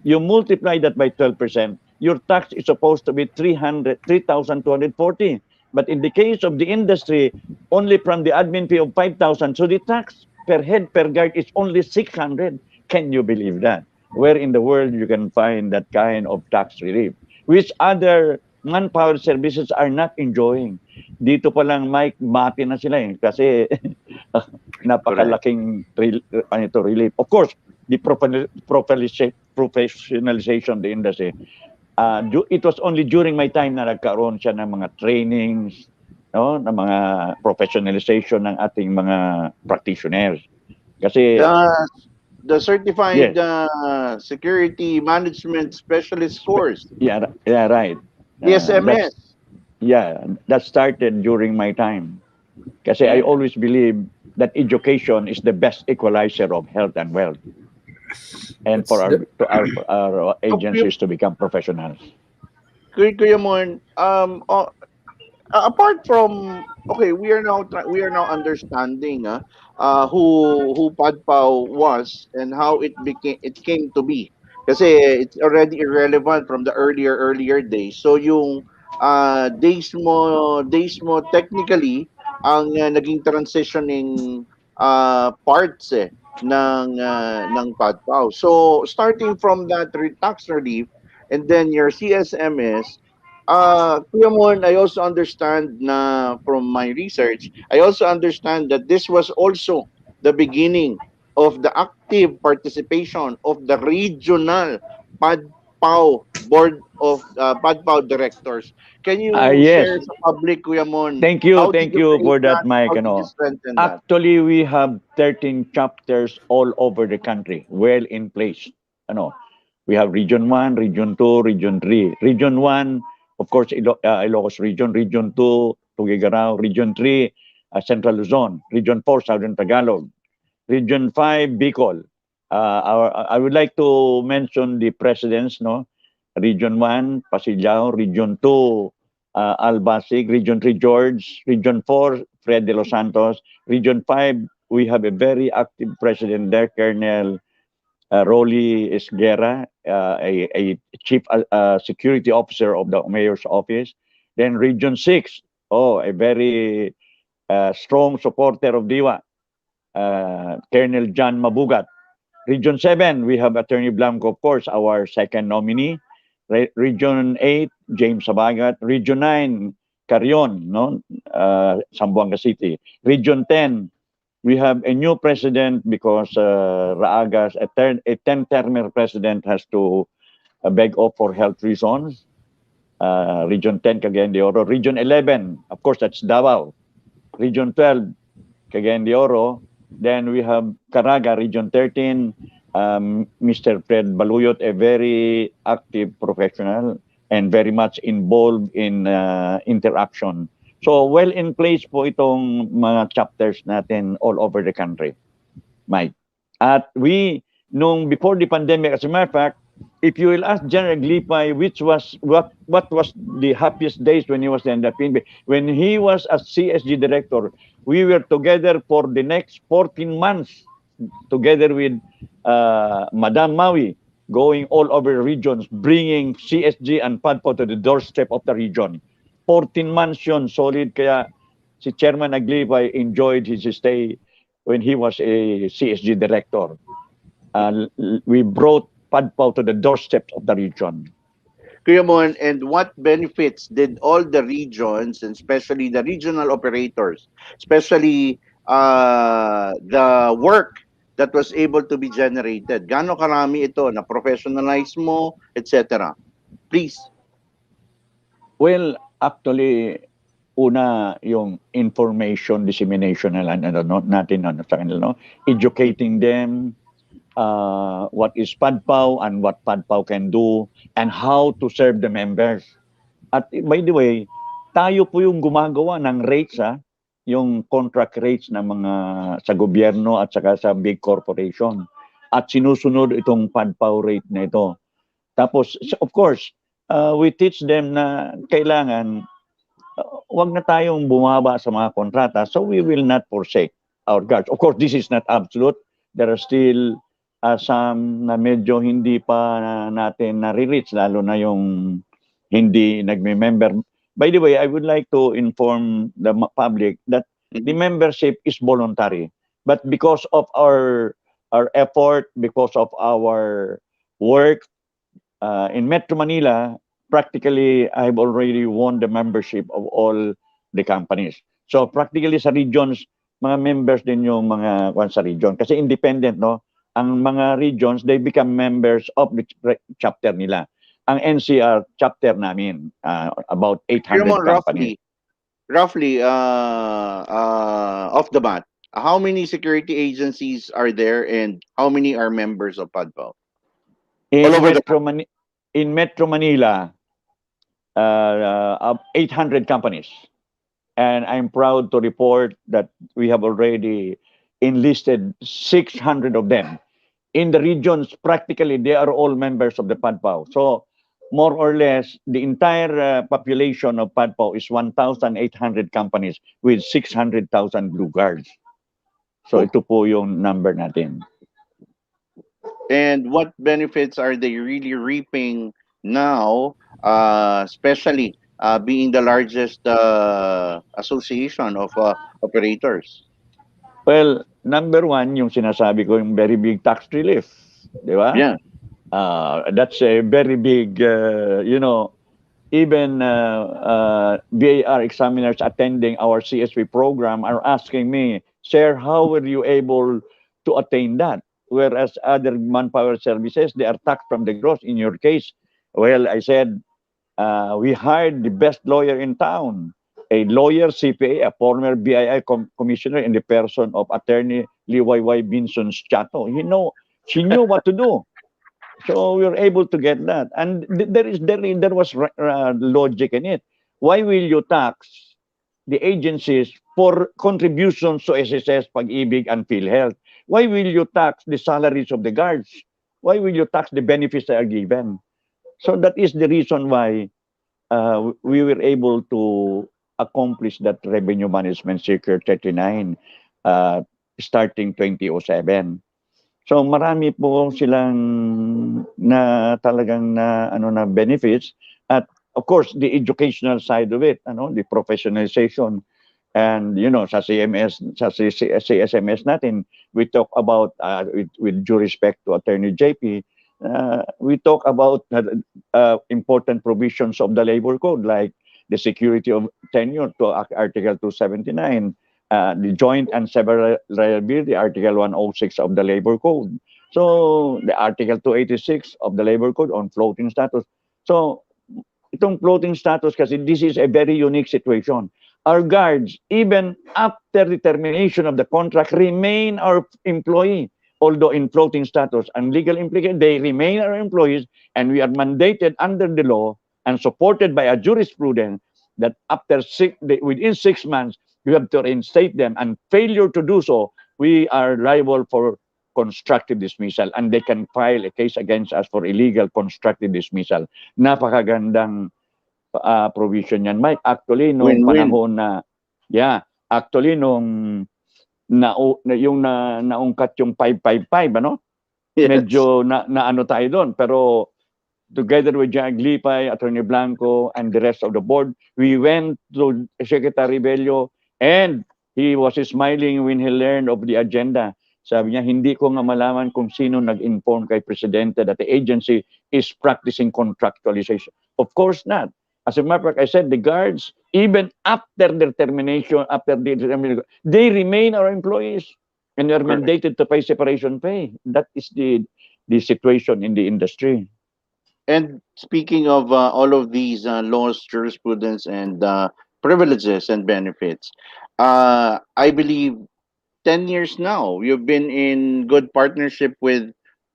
you multiply that by 12%, your tax is supposed to be 3,240. But in the case of the industry, only from the admin fee of 5,000, so the tax per head per guard is only 600. Can you believe that? Where in the world you can find that kind of tax relief, which other manpower services are not enjoying? Dito pa lang, Mike, mati na sila eh. Kasi napakalaking relief. Of course, the professionalization of the industry. It was only during my time na nagkaroon siya ng mga trainings, no, ng mga professionalization ng ating mga practitioners. Kasi The certified yes. security management specialist course. Yeah, right. DSMS. That started during my time. Kasi I always believe that education is the best equalizer of health and wealth. And for our agencies to become professionals. Kuya Mon, apart from, okay, we are now understanding who Padpao was and how it came to be. Kasi it's already irrelevant from the earlier days. So yung days mo technically ang naging transitioning parts ng Padpao. So starting from that tax relief, And then your CSM is, Kuya Mon, I also understand na from my research, I also understand that this was also the beginning of the active participation of the regional PADPAO board of PADPAO directors. Can you Yes. share sa public, Kuya Mon, Thank you. how did Thank you you create for that, that? Mike. How did you strengthen that? Actually, we have 13 chapters all over the country, well in place. We have Region 1, Region 2, Region 3. Region 1, of course, Ilocos Region. Region 2, Tuguegarao. Region 3, Central Luzon. Region 4, Southern Tagalog. Region 5, Bicol. I would like to mention the presidents, no? Region 1, Pasiljao. Region 2, Albasig. Region 3, George. Region 4, Fred de los Santos. Region 5, we have a very active president there, Colonel Rolly Esguerra, a chief security officer of the mayor's office. Then Region 6, a very strong supporter of Diwa, Colonel John Mabugat. Region 7, we have Attorney Blanco, of course, our second nominee. Region 8, James Sabagat. Region 9, Carion, no? Zamboanga City. Region 10, we have a new president because Raagas, a 10-termer president, has to beg off for health reasons. Region 10, Cagayan de Oro. Region 11, of course, that's Davao. Region 12, Cagayan de Oro. Then we have Caraga, Region 13, Mr. Fred Baluyot, a very active professional and very much involved in interaction. So well in place po itong mga chapters natin all over the country, Mike. At before the pandemic, as a matter of fact, if you will ask General Aglipay what was the happiest days when he was in the PNP, when he was as CSG director, we were together for the next 14 months together with Madam Maui, going all over regions, bringing CSG and PADPO to the doorstep of the region. 14 months yun, solid. Kaya si Chairman Aglipay enjoyed his stay when he was a CSG director. We brought PADPO to the doorsteps of the region. Kuya Mon, and what benefits did all the regions, and especially the regional operators, especially the work that was able to be generated? Gaano karami ito na professionalize mo, etc.? Please. Well, actually, una yung information dissemination na lang natin sa kanila, no? Educating them, what is PADPAO and what PADPAO can do and how to serve the members. At by the way, tayo po yung gumagawa ng rates, yung contract rates ng mga sa gobyerno at saka sa big corporation. At sinusunod itong PADPAO rate na ito. Tapos, of course, we teach them na kailangan wag na tayong bumaba sa mga kontrata, so we will not forsake our guards. Of course, this is not absolute. There are still some na medyo hindi pa natin nare-reach, lalo na yung hindi nagme-member. By the way, I would like to inform the public that the membership is voluntary. But because of our effort, because of our work in Metro Manila, practically I've already won the membership of all the companies. So practically sa regions, mga members din yung mga sa region. Kasi independent, no? Ang mga regions, they become members of the chapter nila. Ang NCR chapter namin, about 800 companies. Roughly, off the bat, how many security agencies are there and how many are members of PADPAO? In Metro Manila, 800 companies. And I'm proud to report that we have already enlisted 600 of them. In the regions, practically, they are all members of the PADPAO. So, more or less, the entire population of PADPAO is 1,800 companies with 600,000 blue guards. So, ito po yung number natin. And what benefits are they really reaping now, especially being the largest association of operators? Well, number one, yung sinasabi ko, yung very big tax relief. Di ba? Yeah. That's a very big, even BAR examiners attending our CSP program are asking me, Sir, how were you able to attain that? Whereas other manpower services, they are taxed from the gross. In your case, well, I said, we hired the best lawyer in town, a lawyer, CPA, a former BII commissioner in the person of attorney Liwayway Binson Chato. She knew what to do. So we were able to get that. And there was logic in it. Why will you tax the agencies for contributions to SSS, Pag-ibig, and PhilHealth? Why will you tax the salaries of the guards? Why will you tax the benefits that are given? So that is the reason why we were able to accomplish that revenue management circular 39 starting 2007. So marami po silang talagang na benefits, at of course the educational side of it, the professionalization. And sa CMS, sa CSMS natin, we talk about with due respect to Attorney JP, we talk about important provisions of the labor code, like the security of tenure to Article 279, the joint and several liability, Article 106 of the Labor Code. So, the Article 286 of the Labor Code on floating status. So, itong floating status kasi, this is a very unique situation. Our guards, even after the termination of the contract, remain our employee. Although in floating status and legal implication, they remain our employees, and we are mandated under the law and supported by a jurisprudence that within 6 months, you have to reinstate them, and failure to do so, we are liable for constructive dismissal, and they can file a case against us for illegal constructive dismissal. Napakagandang provision yan, Mike. Actually, nung panahon na, actually, nung naungkat yung 555, ano? Yes. Medyo na tayo doon. Pero together with Aglipay, Attorney Blanco, and the rest of the board, we went to Secretary Bello, and he was smiling when he learned of the agenda. Sabi niya, hindi ko nga malaman kung sino nag-inform kay Presidente that the agency is practicing contractualization. Of course not. As a matter of fact, I said the guards, even after their termination, they remain our employees, and they're mandated to pay separation pay. That is the situation in the industry. And speaking of all of these laws, jurisprudence, and privileges and benefits, I believe 10 years now, you've been in good partnership with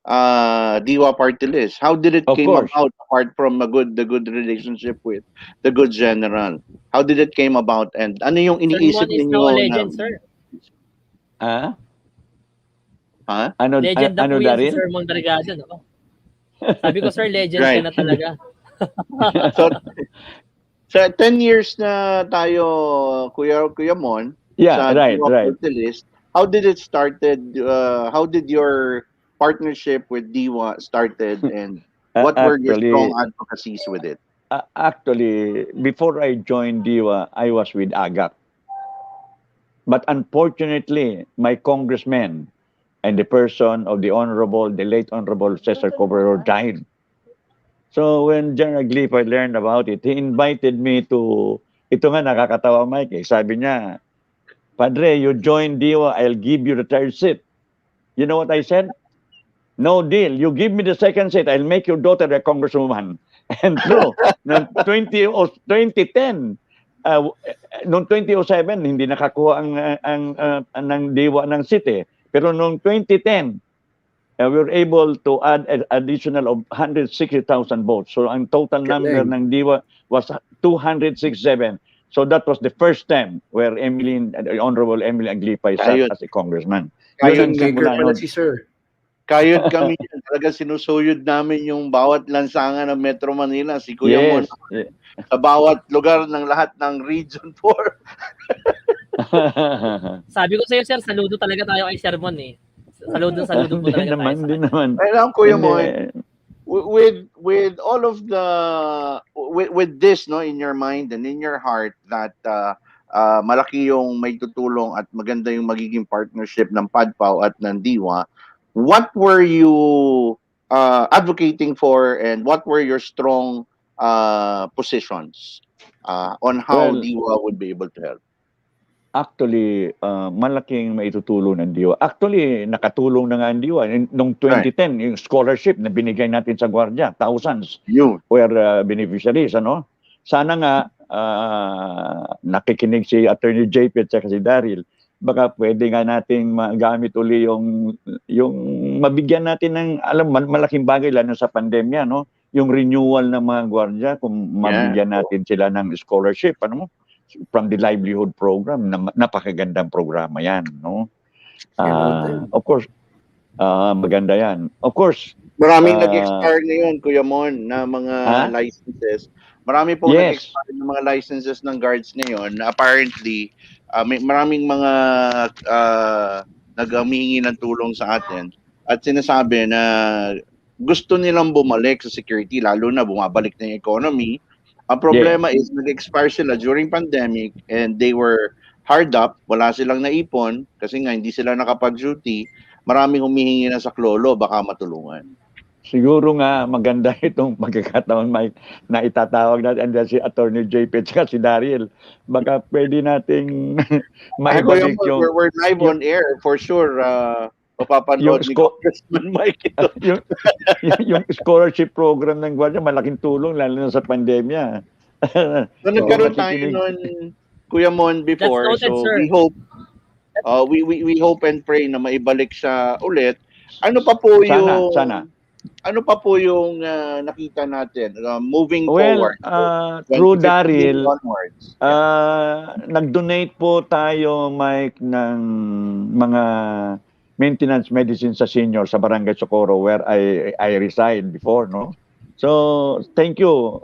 Diwa Partylist. How did it came about, apart from the good relationship with the good general? How did it came about, and ano yung iniisip Sermon is ninyo? now a legend, sir. Legend na po yan si Sermon Barigada, no? Sabi ko, sir, legend ka na talaga. So 10 years na tayo, Kuya Mon, sa Diwa Partylist. How did it started? How did your partnership with Diwa started, and what were your strong advocacies with it? Actually, before I joined Diwa, I was with AGAC. But unfortunately, my congressman and the person of the late Honorable Cesar Cobrador died. So when General Aglipay learned about it, he invited me to, ito nga nakakatawa, Mike, sabi niya, Padre, you join Diwa, I'll give you the third seat. You know what I said? No deal. You give me the second seat, I'll make your daughter a congresswoman. And true, noong 2010, noong 2007, hindi nakakuha ng Diwa ng seat eh. Pero noong 2010, we were able to add an additional of 160,000 votes. So ang total number ng Diwa was 267. So that was the first time where Honorable Emily Aglipay sat as a congressman. Kayod si sir. Kayod kami yan. Talaga sinusuyod namin yung bawat lansangan ng Metro Manila. Si Kuya Mon. Sa bawat lugar ng lahat ng Region 4. Sabi ko sa'yo, sir, saludo talaga tayo kay Sermon eh. Saludo po talaga tayo. Hindi naman. Kaya Kuya Mon, with all of the with this in your mind and in your heart that malaki yung may tutulong at maganda yung magiging partnership ng PADPAW at ng Diwa, what were you advocating for, and what were your strong positions on how Well, Diwa would be able to help? actually, malaking maitutulong ng Diwa. Actually, nakatulong na nga ang Diwa. Noong 2010, yung scholarship na binigay natin sa Guardia, thousands Yun. were beneficiaries. Ano? Sana nga, nakikinig si Attorney JP at saka si Daryl, baka pwede nga nating magamit uli yung mabigyan natin ng, malaking bagay lalo sa pandemya, no? Yung renewal ng mga Guardia, kung mabigyan natin sila ng scholarship, ano mo? From the livelihood program, napakagandang programa yan, no? Of course, maganda yan. Of course, Maraming nag-expire ngayon, Kuya Mon, na mga licenses. Marami pong nag-expire ng mga licenses ng guards ngayon. Apparently, may maraming mga nag-humingi ng tulong sa atin at sinasabi na gusto nilang bumalik sa security, lalo na bumabalik na yung economy. Ang problema is nag-expire sila during pandemic and they were hard up, wala silang naipon kasi nga hindi sila nakapag-duty. Maraming humihingi na sa klolo, baka matulungan. Siguro nga maganda itong pagkakataon, Mike, na itatawag natin si Attorney JP at si Daryl. Baka pwede nating maibalik yung... We're live on air, for sure. Mapapanood ni Congressman Mike ito. yung scholarship program ng Guardia, malaking tulong, lalo na sa pandemya. So, nagkaroon tayo nun, Kuya Mon, before. Noted, so, sir. we hope we hope and pray na maibalik siya ulit. Ano pa po Sana. Ano pa po yung nakita natin moving forward? Through Daryl, nag-donate po tayo, Mike, ng mga maintenance medicine sa senior sa Barangay Socorro where I reside before, no? So, thank you,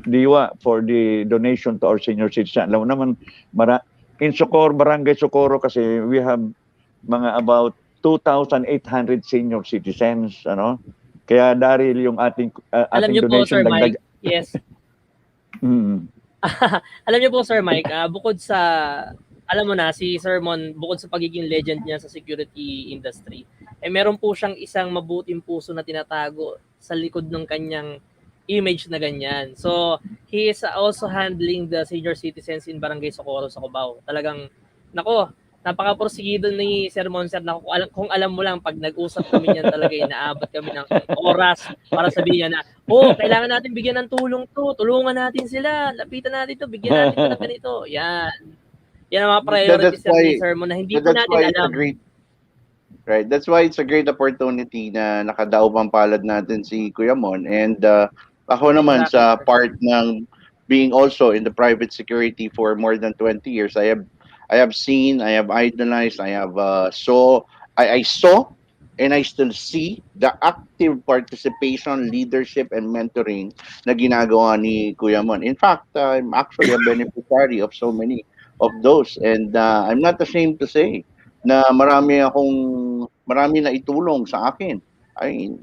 Diwa, for the donation to our senior citizen. Alam mo naman, in Socorro, Barangay Socorro kasi we have mga about 2,800 senior citizens, ano? Kaya Daryl, yung ating alam niyo po, Sir Mike, yes. Alam niyo po, Sir Mike, bukod sa, alam mo na, si Sir Mon, bukod sa pagiging legend niya sa security industry, meron po siyang isang mabuting puso na tinatago sa likod ng kanyang image na ganyan. So, he is also handling the senior citizens in Barangay Socorro sa Cubao. Talagang, nako, napaka-porsigido ni Sir Monser na kung alam mo lang, pag nag-usap kami niyan talaga, inaabot kami ng oras para sabihin niya na, kailangan natin bigyan ng tulong to, tulungan natin sila, lapitan natin to, bigyan natin to ng ganito. Yan ang mga priorities ni Sir Mon na hindi po natin alam. Right, that's why it's a great opportunity na nakadaog ang palad natin si Kuya Mon. And ako naman sa part ng being also in the private security for more than 20 years, I have seen, I have idolized, I saw, and I still see the active participation, leadership, and mentoring na ginagawa ni Kuya Mon. In fact, I'm actually a beneficiary of so many of those. And I'm not ashamed to say na marami na itulong sa akin. I mean,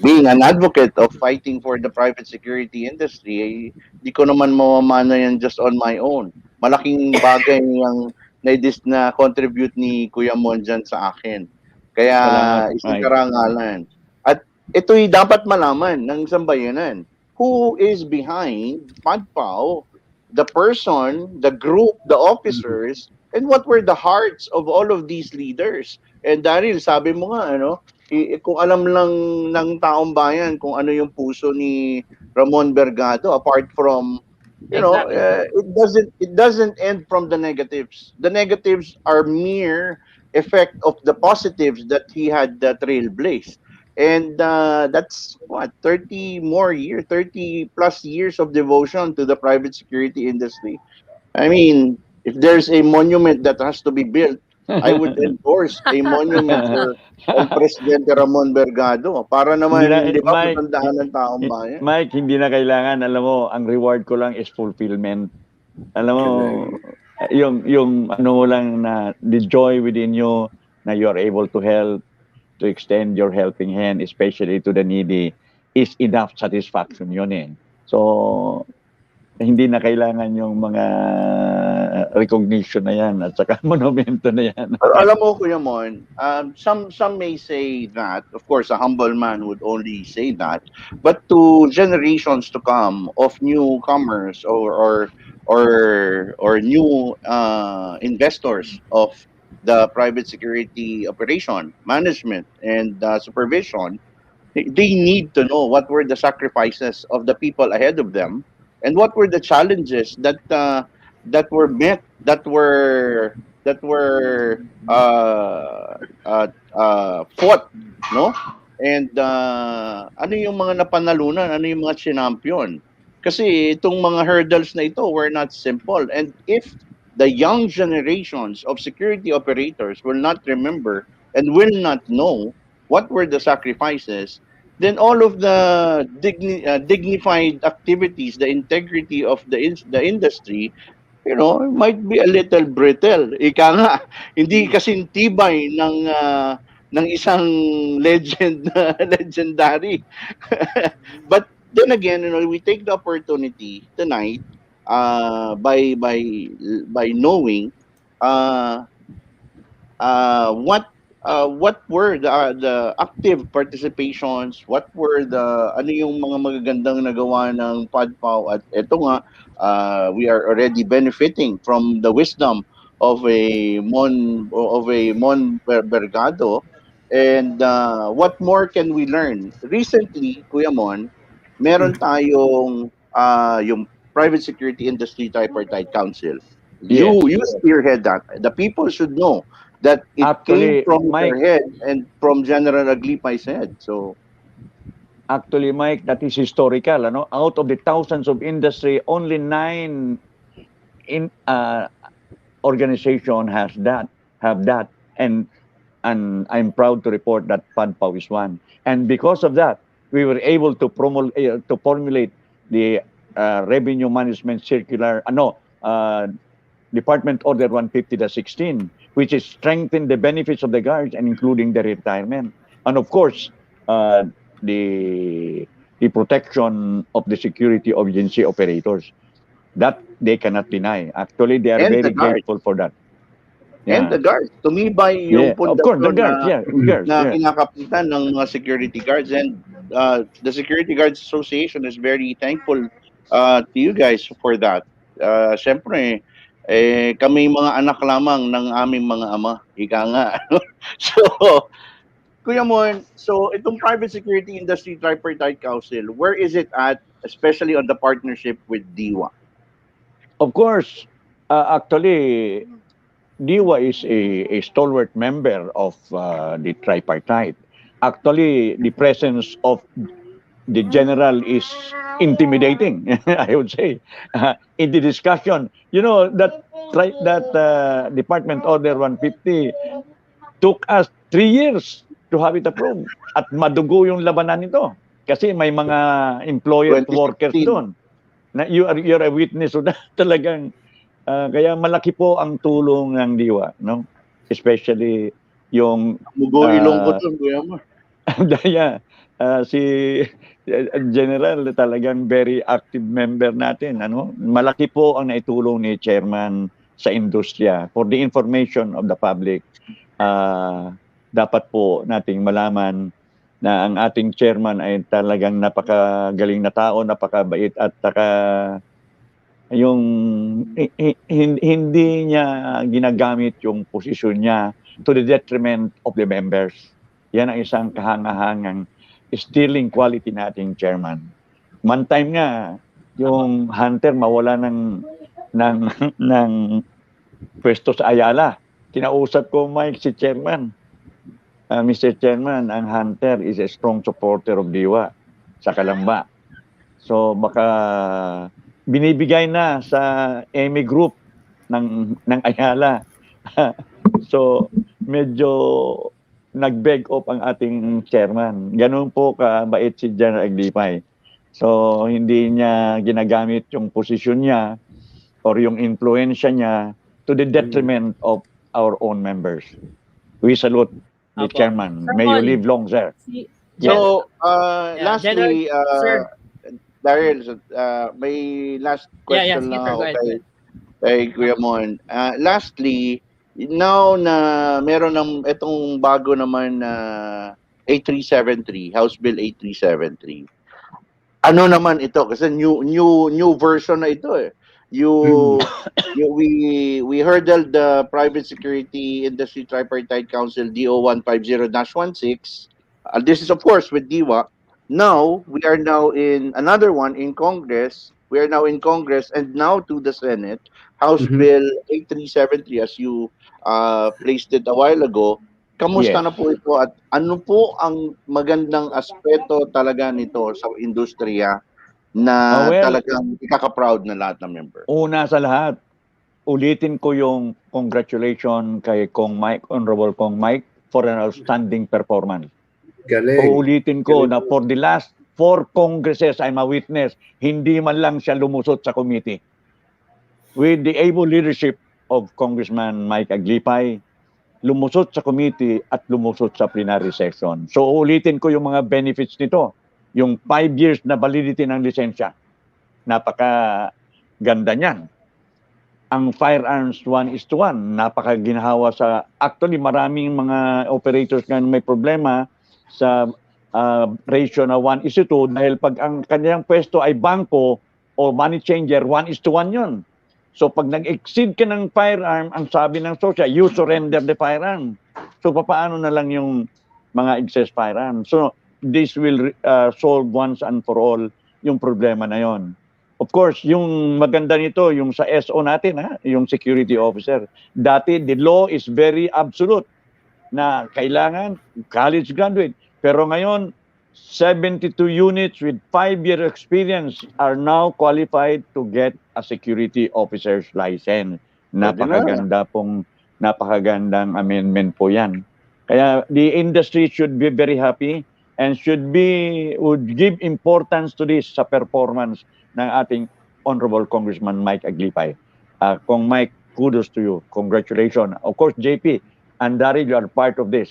being an advocate of fighting for the private security industry, di ko naman mamamana yan just on my own. Malaking bagay yung na contribute ni Kuya Mon dyan sa akin. Kaya isang karangalan. At ito'y dapat malaman ng sambayanan. Who is behind PADPAO, the person, the group, the officers, and what were the hearts of all of these leaders? And Daryl, sabi mo nga, kung alam lang ng taong bayan kung ano yung puso ni Ramon Bergado, apart from it doesn't end from the negatives. The negatives are mere effect of the positives that he had trailblazed. And that's what 30 plus years of devotion to the private security industry. I mean, if there's a monument that has to be built, I would endorse a monument for Presidente Ramon Bergado. Para naman, hindi ba, matandaan ng taong bayan? Mike, hindi na kailangan. Alam mo, ang reward ko lang is fulfillment. Alam mo, yung ano mo lang na the joy within you na you are able to help, to extend your helping hand, especially to the needy, is enough satisfaction yun eh. So, hindi na kailangan yung mga recognition na yan at saka monumento na yan. Pero alam mo, Kuya Mon, some may say that, of course, a humble man would only say that, but to generations to come of newcomers or new investors of the private security operation, management, and supervision, they need to know what were the sacrifices of the people ahead of them, and what were the challenges that were met, that were fought, no? And ano yung mga napanalunan, ano yung mga champion? Kasi itong mga hurdles na ito were not simple. And if the young generations of security operators will not remember and will not know what were the sacrifices, then all of the dignified activities, the integrity of the industry, might be a little brittle. Ika nga, hindi kasing tibay ng isang legendary. But then again, we take the opportunity tonight by knowing what were the active participations, what were ano yung mga magagandang nagawa ng PADPAW, at eto nga, we are already benefiting from the wisdom of a Mon Bergado. And what more can we learn? Recently, Kuya Mon, meron tayong yung Private Security Industry Tripartite Council. You spearhead that. The people should know that it Actually, came from Mike, your head and from General Aglipay's head. So actually, Mike, that is historical. Ano? Out of the thousands of industry, only 9 organization have that, and I'm proud to report that PADPAW is one. And because of that, we were able to formulate the revenue management circular, Department Order 150-16, which is strengthen the benefits of the guards and including the retirement. And of course, the protection of the security of agency operators. That they cannot deny. Actually, they are And very the guards. grateful for that. And the guards. Tumibay yung Of course, the pundasyon guards, na kinakapitan ng mga security guards. And the Security Guards Association is very thankful to you guys for that. Siyempre, kami mga anak lamang ng aming mga ama. Ika nga. So, Kuya Mon, so itong Private Security Industry Tripartite Council, where is it at, especially on the partnership with Diwa? Of course, actually, Diwa is a stalwart member of the tripartite. Actually, the presence of the general is intimidating, I would say. In the discussion, that Department Order 150 took us 3 years to have it approved. At madugo yung labanan nito. Kasi may mga employer workers doon. You're a witness of that. Talagang kaya malaki po ang tulong ng Diwa, no? Especially yung Mugo ilong ko doon, Kuya Mon. Daya, si General talagang very active member natin, ano? Malaki po ang naitulong ni Chairman sa industriya. For the information of the public, dapat po nating malaman na ang ating chairman ay talagang napakagaling na tao, napakabait, at yung hindi niya ginagamit yung posisyon niya to the detriment of the members. Yan ang isang kahangahangang stealing quality nating chairman. One time nga, yung Hunter mawala ng pwesto sa Ayala. Kinausap ko, Mike, si chairman. Mr. Chairman, ang Hunter is a strong supporter of Diwa sa Kalamba. So baka binibigay na sa EMI Group ng Ayala. So medyo nag-beg off ang ating chairman. Ganun po kabait si General Aglipay. So hindi niya ginagamit yung posisyon niya or yung influensya niya to the detriment of our own members. We salute the chairman. May you live long, sir. So, Yeah, lastly, General, sir. Daryl, may last question Yes, lang sir, ako go ahead. Kay Kuya Mon. Lastly, now na meron ng itong bago naman na 8373, House Bill 8373. Ano naman ito? Kasi new version na ito eh. You, we hurdled the Private Security Industry Tripartite Council DO 150-16. This is of course with Diwa. Now we are now in another one in Congress. We are now in Congress and now to the Senate. House Mhm. Bill 8373 as you placed it a while ago. Kamusta Yes. na po ito at ano po ang magandang aspeto talaga nito sa industriya na Well, talagang ikaka-proud na lahat ng member? una sa lahat, ulitin ko yung congratulations kay Kong Mike, Honorable Kong Mike, for an outstanding performance. Galing. Uulitin ko na for the last 4 congresses, I'm a witness, hindi man lang siya lumusot sa committee. With the able leadership of Congressman Mike Aglipay, lumusot sa committee at lumusot sa plenary session. So uulitin ko yung mga benefits nito. Yung 5 years na validity ng lisensya. Napaka-ganda niyan. Ang firearms 1:1, napaka-ginhawa sa... Actually, maraming mga operators nga may problema sa ratio na 1:2 dahil pag ang kanyang pwesto ay bangko o money changer, 1:1 yun. So pag nag-exceed ka ng firearm, ang sabi ng SOSA, you surrender the firearm. So papaano na lang yung mga excess firearm? So this will solve once and for all yung problema na yon. Of course, yung maganda nito, yung sa SO natin, yung security officer. Dati, the law is very absolute na kailangan college graduate. Pero ngayon, 72 units with 5-year experience are now qualified to get a security officer's license. Napakagandang amendment po yan. Kaya the industry should be very happy and would give importance to this sa performance ng ating Honorable Congressman Mike Aglipay. Kong Mike, kudos to you. Congratulations. Of course, JP and Daryl, you are part of this.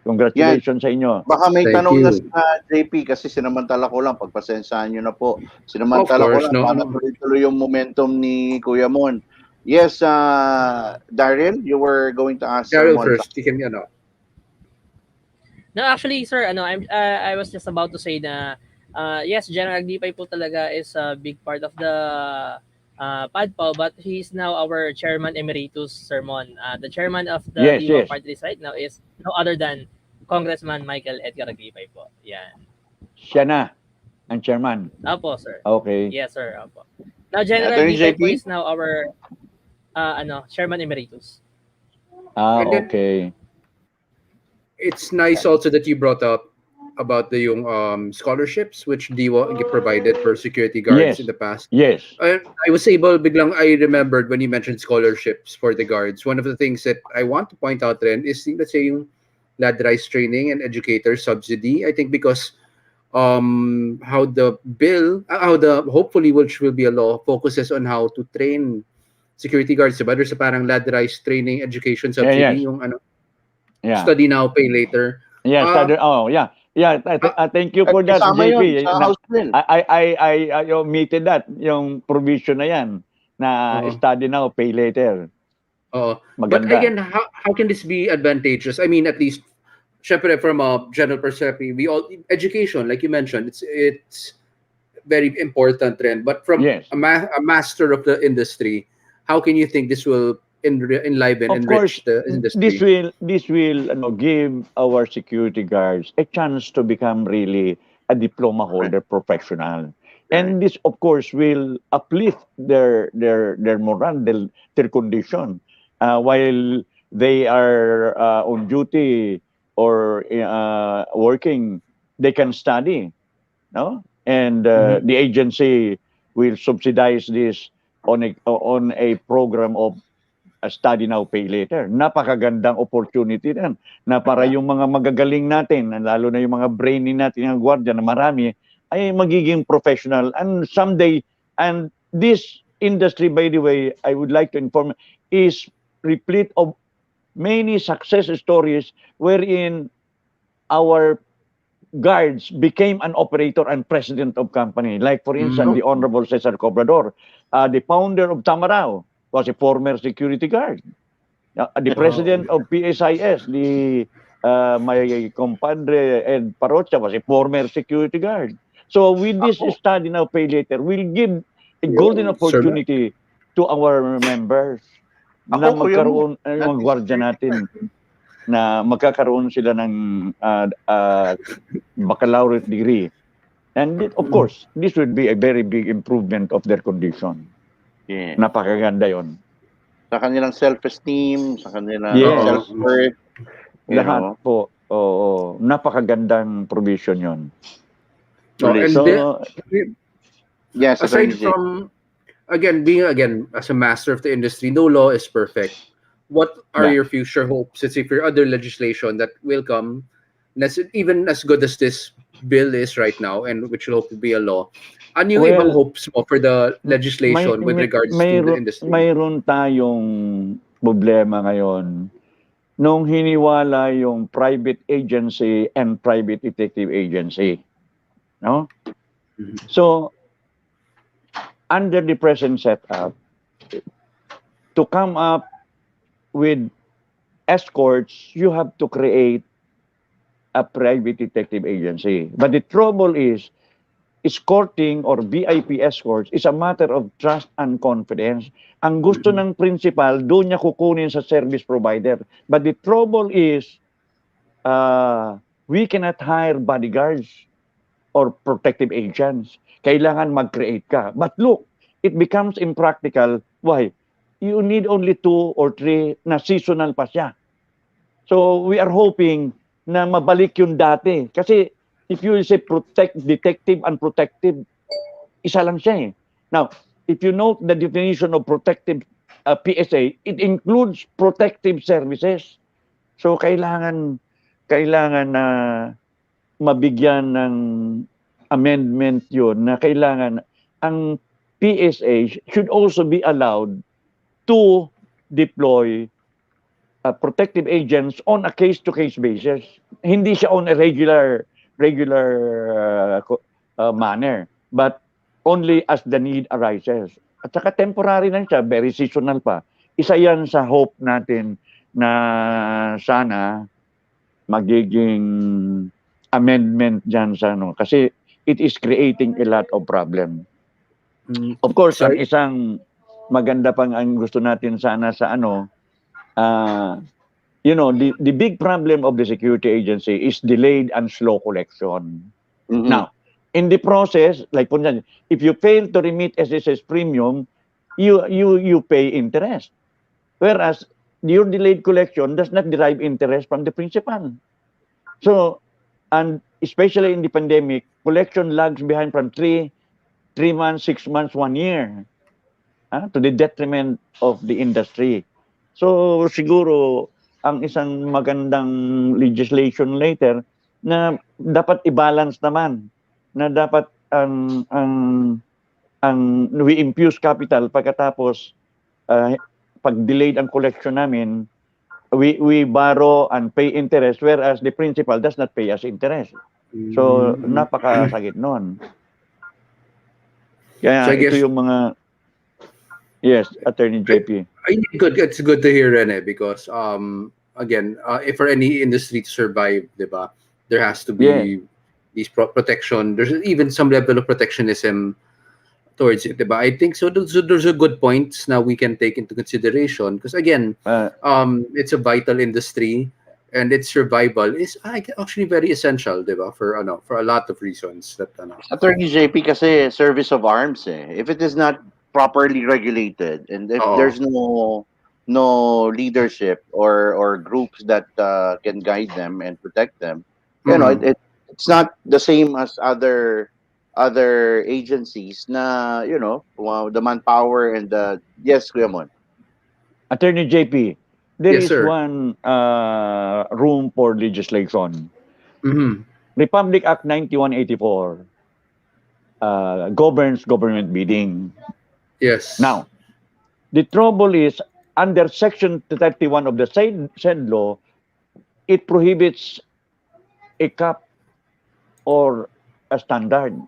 Congratulations sa inyo. Baka may Thank tanong na you. sa JP kasi sinamantala ko lang, pagpasensyahan nyo na po. Sinamantala Of course, ko lang, no, para no. tuloy-tuloy yung momentum ni Kuya Mon. Yes, Daryl, you were going to ask Daryl someone. first. You can, No, actually, sir, I was just about to say na yes, General Aglipay po talaga is a big part of the PADPAW, but he's now our Chairman Emeritus, Sir Mon. The Chairman of the Diwa Party List right now is no other than Congressman Michael Edgar Aglipay po. Yan. Siya na ang chairman. Opo, sir. Okay. Yes, sir. Opo. Now, General Attorney Aglipay po JP? is now our Chairman Emeritus. And then- Okay. It's nice also that you brought up about the yung scholarships which Diwa provided for security guards Yes. in the past. Yes. I was able, biglang I remembered when you mentioned scholarships for the guards. One of the things that I want to point out then is, let's say, yung ladrise training and educator subsidy. I think because how the bill, hopefully which will be a law, focuses on how to train security guards. Diba? There's a parang ladrise training education subsidy, yes. yung Yeah. study now, pay later. Yeah. Yeah. Yeah. Thank you for that, Kasama JP. yun sa House Bill. I omitted that, yung provision na yan, na study now, pay later. But Maganda. again, how can this be advantageous? I mean, at least, syempre, from a general perspective, education, like you mentioned, it's very important trend. But from Yes. a master of the industry, how can you think this will enliven, Of course, enrich the industry? this will give our security guards a chance to become really a diploma holder professional. And this, of course, will uplift their moral, their condition. While they are on duty or working, they can study, no? And the agency will subsidize this on a program of study now, pay later. Napakagandang opportunity din na para yung mga magagaling natin, lalo na yung mga brainy natin, yung gwardiya na marami, ay magiging professional. And someday, and this industry, by the way, I would like to inform, is replete of many success stories wherein our guards became an operator and president of company. Like, for instance, the Honorable Cesar Cobrador. The founder of Tamarao was a former security guard. The president of PSIS, my compadre Ed Parocha, was a former security guard. So with this study now, pay later, we'll give a golden opportunity to our members na Ako, Kuya Mo, magkaroon, yung mga gwardiya natin, na magkakaroon sila ng baccalaureate degree. And of course, this would be a very big improvement of their condition. Yeah. Napakaganda yon. Sa kanilang self-esteem, sa kanilang Yes. self-worth. Lahat po. Oo. Napakagandang provision yon. And So, Yes, aside Attorney Jay. from being as a master of the industry, no law is perfect. What are Yeah. your future hopes? Let's say for other legislation that will come, even as good as this bill is right now, and which will hope to be a law. Ano yung Well, ibang hopes mo for the legislation with regards to the industry? Mayroon tayong problema ngayon nung hiniwala yung private agency and private detective agency. No? So, under the present setup, to come up with escorts, you have to create a private detective agency. But the trouble is, escorting or VIP escorts is a matter of trust and confidence. Ang gusto ng principal, doon niya kukunin sa service provider. But the trouble is, we cannot hire bodyguards or protective agents. Kailangan mag-create ka. But look, it becomes impractical. Why? You need only 2 or 3 na seasonal pa siya. So we are hoping na mabalik yung dati. Kasi if you say detective and protective, isa lang siya eh. Now, if you note the definition of protective PSA, it includes protective services. So kailangan na mabigyan ng amendment yun na kailangan ang PSA should also be allowed to deploy protective agents on a case-to-case basis. Hindi siya on a regular manner, but only as the need arises. At saka temporary lang siya, very seasonal pa. Isa yan sa hope natin na sana magiging amendment dyan sa ano. Kasi it is creating a lot of problem. Of course, ang isang maganda pang ang gusto natin sana sa ano, the big problem of the security agency is delayed and slow collection. Now, in the process, like for example, if you fail to remit SSS premium, you pay interest. Whereas your delayed collection does not derive interest from the principal. So, and especially in the pandemic, collection lags behind from 3 months, 6 months, 1 year, to the detriment of the industry. So siguro ang isang magandang legislation later na dapat i-balance naman, na dapat ang we infuse capital pagkatapos pag delayed ang collection namin, we borrow and pay interest, whereas the principal does not pay us interest. So napakasakit noon. Kaya So I guess, ito yung mga yes, Attorney JP. It's good to hear, Rene, because again, if for any industry to survive, diba, there has to be these protection. There's even some level of protectionism towards it, diba? I think so. Those are good points now we can take into consideration, because again, it's a vital industry, and its survival is actually very essential, diba? For a lot of reasons that Attorney JP, kasi service of arms eh. If it is not properly regulated, and if there's no leadership or groups that can guide them and protect them, you know, it's not the same as other agencies na, you know, the manpower and the yes, Kuya Mon. Attorney JP, there Yes, is sir. one room for legislation. Republic Act 9184 governs government bidding. yes. Now, the trouble is, under Section 31 of the said law, it prohibits a cap or a standard.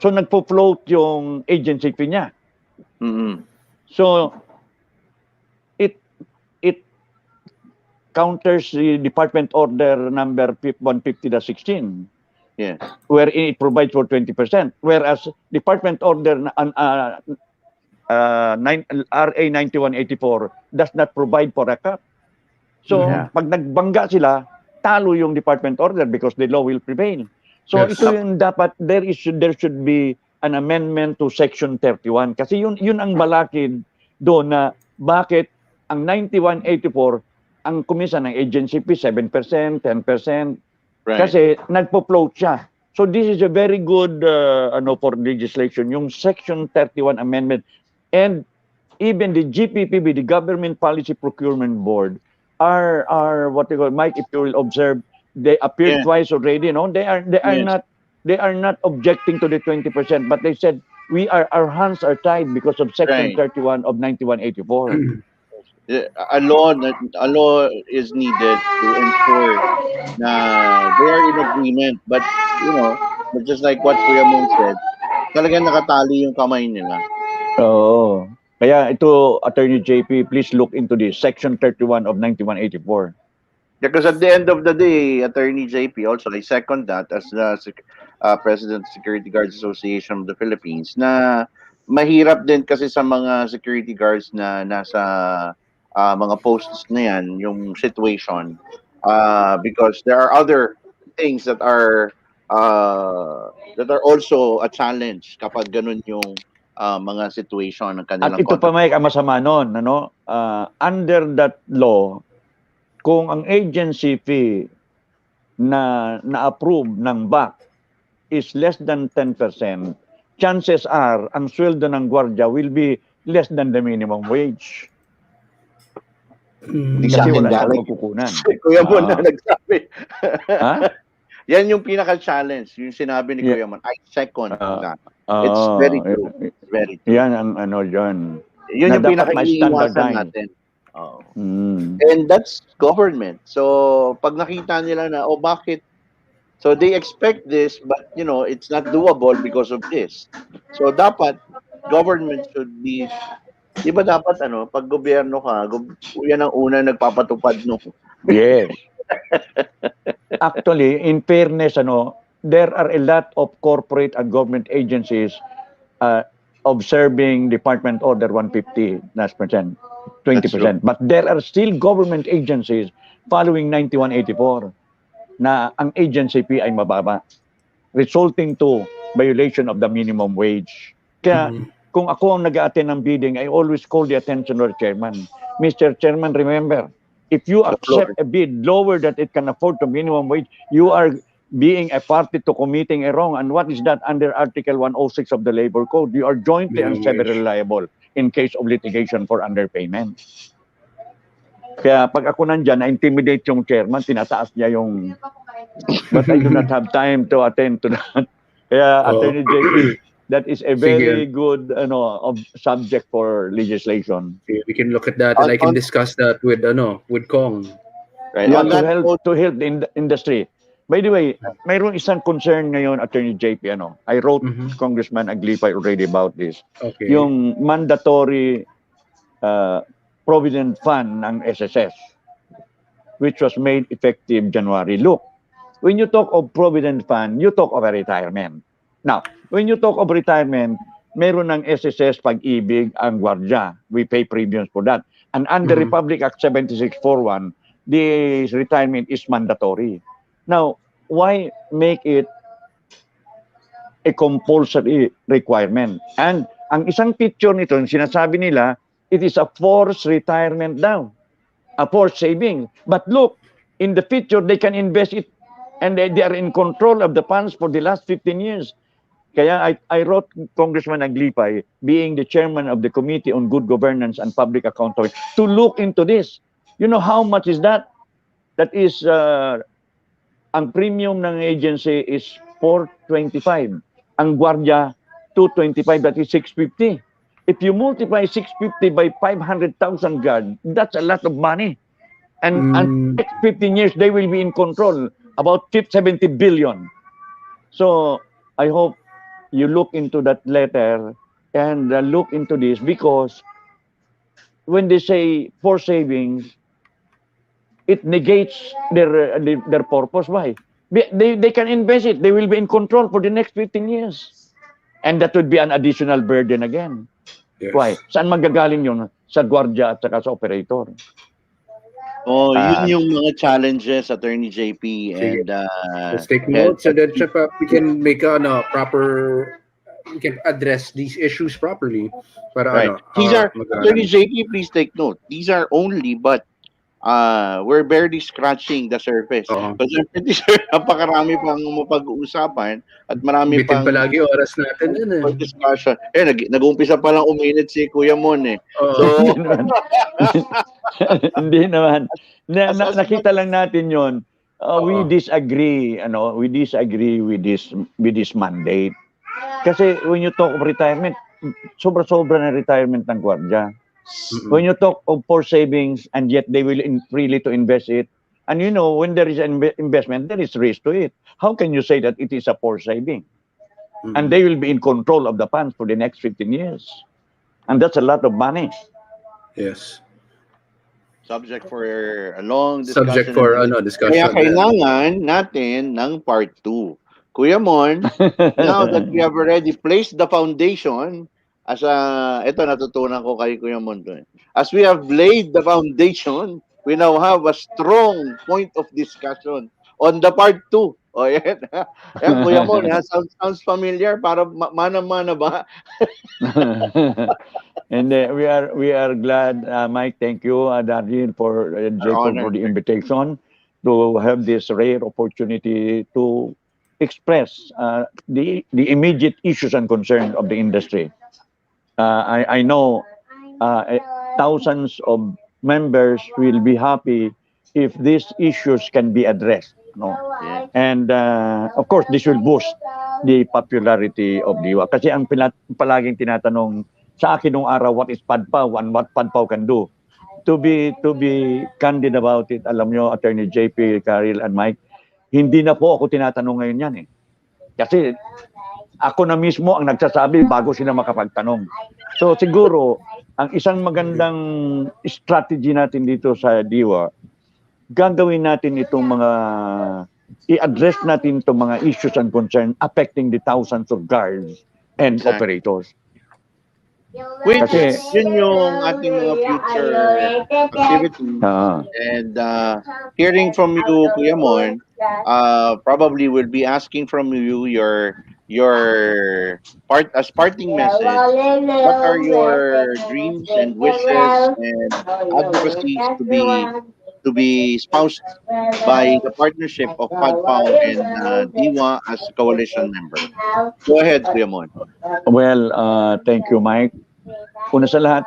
So nagpo-float yung agency fee niya. Mm-mm. So it counters the Department Order number 150-16, Yes. wherein it provides for 20%, whereas Department Order RA 9184 does not provide for a cap. So Yeah. pag nagbangga sila, talo yung Department Order because the law will prevail. So Yes. ito yung dapat, there should be an amendment to Section 31 kasi yun ang balakid doon na bakit ang 9184 ang kumisa ng agency fee 7%, 10%, Right. kasi nagpo-float siya. So this is a very good for legislation, yung Section 31 amendment. And even the GPPB, the Government Policy Procurement Board, are what they call, Mike, if you will observe, they appeared Yeah. twice already, they are Yes. not objecting to the 20%, but they said our hands are tied because of Section Right. 31 of 9184. A law is needed to ensure na they are in agreement. But, but just like what Kuya Mon said, talagang nakatali yung kamay nila. Oo. Kaya ito, Attorney JP, please look into this, Section 31 of 9184. Because at the end of the day, Attorney JP, also I second that as the President of Security Guards Association of the Philippines, na mahirap din kasi sa mga security guards na nasa mga posts na yan, yung situation, because there are other things that are also a challenge kapag ganun yung mga situation ng kanilang At ito pa, Mike, ang masama nun, under that law, kung ang agency fee na na-approve ng BAC is less than 10%, chances are ang sweldo ng gwardiya will be less than the minimum wage. Hindi Kasi sa akin wala siyang galing. magkukunan. Kuya Mon na nagsabi. Ha? Yan yung pinaka-challenge, yung sinabi ni Kuya Mon. I second that. It's very true. It's very true. Yan ang dyan. Yun yung dapat may pinaka-iiwasan standard natin. Oh. Mm. And that's government. So, pag nakita nila na, bakit? So, they expect this, but, it's not doable because of this. So, dapat, government should be, di ba dapat, pag gobyerno ka, yan ang una nagpapatupad, no? Yes. Actually, in fairness, there are a lot of corporate and government agencies observing Department Order 150, 20%. But there are still government agencies following 9184 na ang agency fee ay mababa, resulting to violation of the minimum wage. Kaya kung ako ang nag-attend ng bidding, I always call the attention of the chairman. Mr. Chairman, remember, if you accept a bid lower that it can afford to minimum wage, you are being a party to committing a wrong. And what is that under Article 106 of the Labor Code? You are jointly and severally liable in case of litigation for underpayment. Kaya pag ako nandyan, na-intimidate yung chairman, tinataas niya yung... But I do not have time to attend to that. Kaya, Attorney JP, that is a very good subject for legislation. We can look at that and I can discuss that with Kong. Right. Yeah, to help the industry. By the way, mayroong isang concern ngayon, Attorney JP, I wrote Congressman Aglipay already about this. Okay. Yung mandatory provident fund ng SSS, which was made effective January. Look, when you talk of provident fund, you talk of a retirement. Now, when you talk of retirement, meron ng SSS Pag-ibig ang gwardiya. We pay premiums for that. And under Republic Act 7641, the retirement is mandatory. Now, why make it a compulsory requirement? And ang isang picture nito, sinasabi nila, it is a forced retirement daw, a forced saving. But look, in the future, they can invest it and they are in control of the funds for the last 15 years. Kaya I wrote Congressman Aglipay, being the chairman of the Committee on Good Governance and Public Accountability, to look into this. You know how much is that? That is, ang premium ng agency is 425. Ang gwardiya, 225, that is 650. If you multiply 650 by 500,000 guard, that's a lot of money. And next 15 years, they will be in control, about 70 billion. So, I hope you look into that letter and look into this, because when they say for savings, it negates their purpose. Why? They can invest it. They will be in control for the next 15 years. And that would be an additional burden again. Yes. Why? Saan magagaling yun? Sa gwardiya at saka sa operator. Oh, yun yung mga challenges, Attorney JP, Sige. and Let's take notes, and then we can make proper. We can address these issues properly. Para right. These are, Attorney JP, please take note. These are only, but we're barely scratching the surface. Because I'm pretty sure napakarami pang mapag-uusapan at marami bitin pang palagi oras natin din eh. discussion. Nag-uumpisa pa lang uminit si Kuya Mon eh. So, Hindi naman. Nakita lang natin yon. We disagree, we disagree with this mandate. Kasi when you talk of retirement, sobra-sobra na retirement ng gwardiya. When you talk of for savings, and yet they will freely to invest it, and when there is an investment, there is risk to it. How can you say that it is a for saving? And they will be in control of the funds for the next 15 years. And that's a lot of money. Yes. Subject for a long discussion. Subject for discussion. Kaya kailangan natin ng part 2. Kuya Mon, now that we have already placed the foundation, ito natutunan ko kay Kuya Mon to. As we have laid the foundation, we now have a strong point of discussion on the part 2. O yan. Yan, Kuya Mon, sounds familiar, para mana-mana ba? And we are glad, Mike. Thank you, Daryl, for Jacob, for the invitation to have this rare opportunity to express the immediate issues and concerns of the industry. I know thousands of members will be happy if these issues can be addressed. And of course, this will boost the popularity of Diwa. Kasi ang palaging tinatanong sa akin nung araw, what is PADPAW and what PADPAW can do? To be candid about it, alam nyo, Attorney JP, Daryl, and Mike, hindi na po ako tinatanong ngayon yan eh. Kasi ako na mismo ang nagsasabi bago sila makapagtanong. So siguro, ang isang magandang strategy natin dito sa Diwa, gagawin natin itong i-address natin itong mga issues and concerns affecting the thousands of guards and operators. Which yun yung ating mga future activities. And hearing from you, Kuya Mon, probably will be asking from you your parting message. What are your dreams and wishes and advocacies to be espoused by the partnership of PADPAW and Diwa as a coalition member? Go ahead, Kuya Mon. Well, thank you, Mike. Una sa lahat,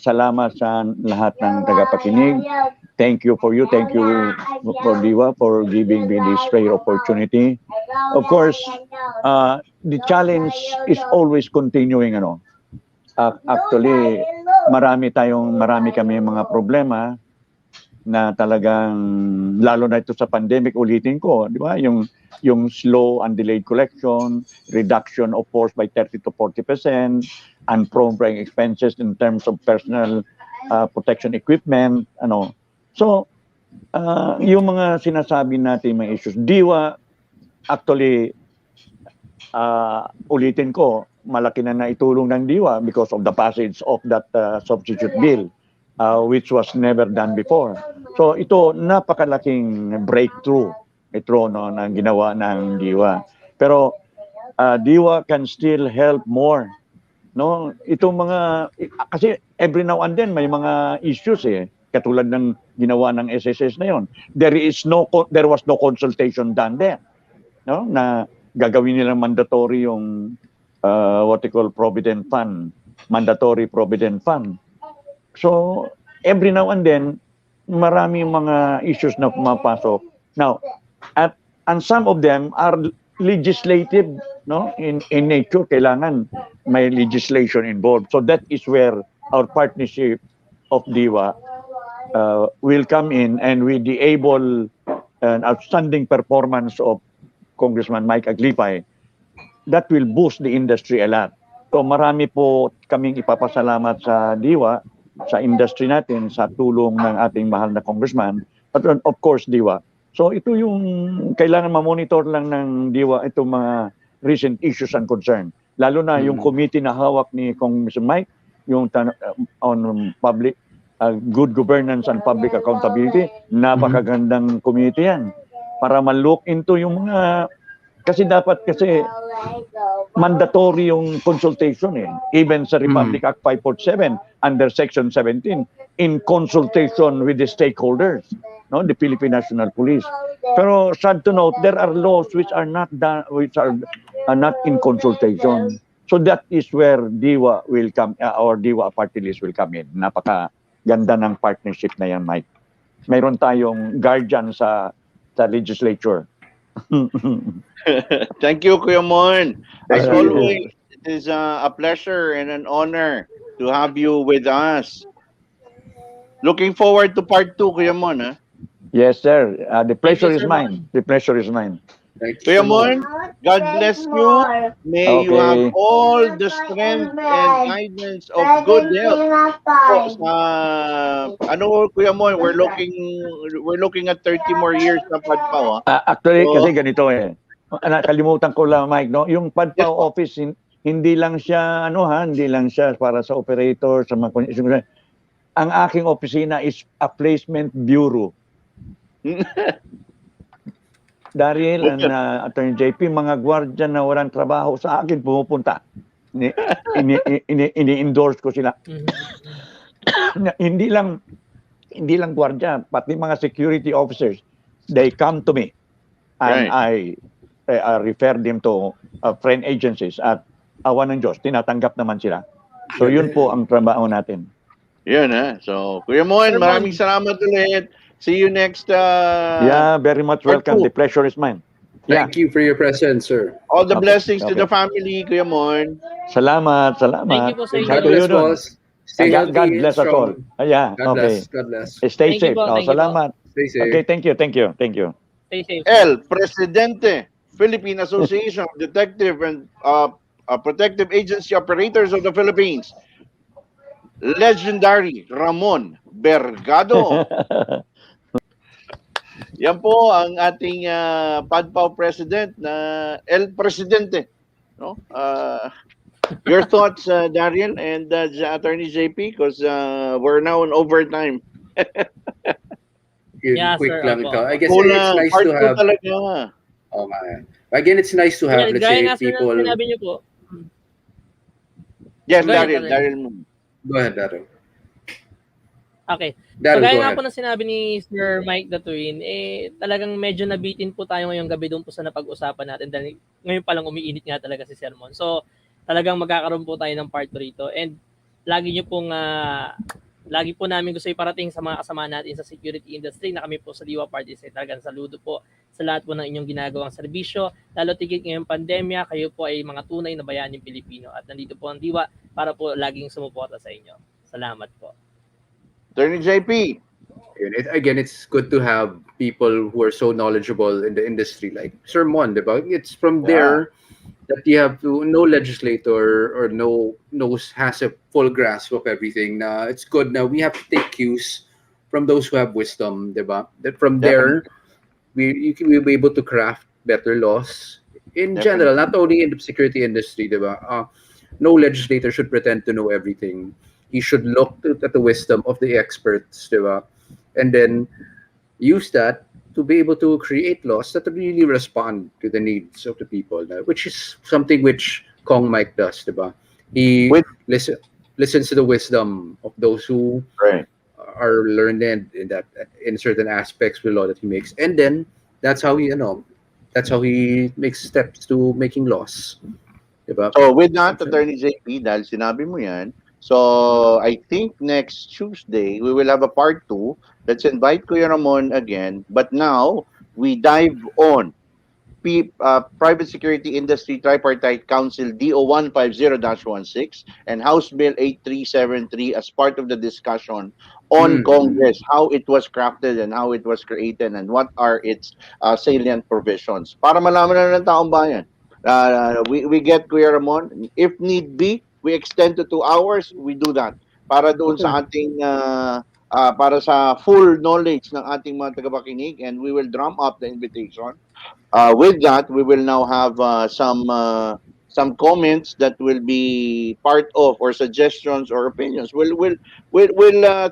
salamat sa lahat ng tagapakinig. Thank you for Diwa for giving me this rare opportunity. Of course, the challenge is always continuing. Actually, marami kami mga problema na talagang, lalo na ito sa pandemic, ulitin ko, di ba? Yung slow and delayed collection, reduction of force by 30 to 40%, unprone expenses in terms of personal protection equipment, So, yung mga sinasabi natin mga issues, Diwa, actually, ulitin ko, malaki na naitulong ng Diwa because of the passage of that substitute bill, which was never done before. So ito, napakalaking breakthrough na ginawa ng Diwa. Pero Diwa can still help more. Itong mga, kasi every now and then may mga issues katulad ng ginawa ng SSS na yon. There was no consultation done there. Na gagawin nilang mandatory yung what they call provident fund, mandatory provident fund. So every now and then marami mga issues na pumapasok. Now, and some of them are legislative, in nature. Kailangan may legislation involved. So that is where our partnership of Diwa will come in, and with the able and outstanding performance of Congressman Mike Aglipay, that will boost the industry a lot. So marami po kaming ipapasalamat sa Diwa, sa industry natin, sa tulong ng ating mahal na congressman, at of course Diwa. So ito yung kailangan ma-monitor lang ng Diwa itong mga recent issues and concern. Lalo na yung committee na hawak ni Congressman Mike, yung on public good governance and public accountability, napakagandang committee yan. Para ma-look into yung mga, kasi dapat mandatory yung consultation even sa Republic Act 547 under Section 17 in consultation with the stakeholders, no, the Philippine National Police. Pero sad to note, there are laws which are not done, which are not in consultation. So that is where Diwa will come, or Diwa party list will come in. Napaka ganda ng partnership na yan, Mike. Mayroon tayong guardian sa legislature. Thank you, Kuya Mon. As always, it is a pleasure and an honor to have you with us. Looking forward to part 2, Kuya Mon. Huh? Yes, sir. The pleasure is Sir mine. The pleasure is mine. Kuya Mon, God bless you. May you have all the strength and guidance of good health. So, Kuya Mon, we're looking at 30 more years na PADPAW. Actually, kasi ganito nakalimutan ko lang, Mike, no? Yung PADPAW office, hindi lang siya, hindi lang siya para sa operator, sa mga ang aking opisina is a placement bureau. Daryl and Attorney JP, mga gwardiya na walang trabaho sa akin pumupunta. Ini-endorse ko sila. Hindi lang gwardiya, pati mga security officers, they come to me and I refer them to friend agencies at awa ng Diyos, tinatanggap naman sila. So yun po ang trabaho natin. Yun So, Kuya Mon, maraming salamat ulit. See you next yeah, very much welcome. The pleasure is mine. Thank you for your presence, sir. All the blessings to the family, Kuya Mon. Salamat. Thank you po sa inyo. God bless, boss. Stay healthy. God bless us all. God bless. God bless. Stay Thank you safe. po, thank you Salamat. Stay safe. Okay, thank you. Stay safe. Presidente, Philippine Association of Detective and Protective Agency Operators of the Philippines, legendary Ramon Bergado. Yan po ang ating PADPAW President na El Presidente. No? Your thoughts, Daryl and Attorney JP, because we're now in overtime. Quick sir, lang ito. I guess Kulang, it's nice part to 2 have. talaga. Again, it's nice to have, let's Gaya say, nga people. sinabi niyo po. Yes, Go ahead, Daryl. Go ahead, Daryl. Okay. Daryl, So gaya go nga ahead. po na sinabi ni Sir Mike DATUIN, talagang medyo nabitin po tayo ngayong gabi doon po sa napag-usapan natin dahil ngayon pa lang umiinit nga talaga si Sermon. So talagang magkakaroon po tayo ng part 2 rito and lagi po namin gusto iparating sa mga kasama natin sa security industry na kami po sa Diwa Party List. Talagang saludo po sa lahat po ng inyong ginagawang serbisyo. Lalo tigit ngayong pandemya, kayo po ay mga tunay na bayaning Pilipino at nandito po ang Diwa para po laging sumuporta sa inyo. Salamat po. Attorney JP. Again, it's good to have people who are so knowledgeable in the industry, like Sir Mon, diba? It's from there that you have to, no legislator or has a full grasp of everything. It's good now we have to take cues from those who have wisdom, diba? That from there, we'll be able to craft better laws in general, not only in the security industry, diba? No legislator should pretend to know everything. He should look at the wisdom of the experts, diba? And then use that to be able to create laws that really respond to the needs of the people, which is something which Kong Mike does, diba? He listens to the wisdom of those who are learned in certain aspects of the law that he makes, and then that's how he makes steps to making laws, diba? So with that, Attorney JP, dahil sinabi mo yan, so I think next Tuesday we will have a part 2. Let's invite Kuya Ramon again. But now we dive on Private Security Industry Tripartite Council DO 150-16 and House Bill 8373 as part of the discussion on Congress, how it was crafted and how it was created and what are its salient provisions. Para malaman na ng taong bayan We get Kuya Ramon. If need be, we extend to 2 hours. We do that para doon sa ating para sa full knowledge ng ating mga tagapakinig, and we will drum up the invitation. With that, we will now have some comments that will be part of, or suggestions or opinions. We'll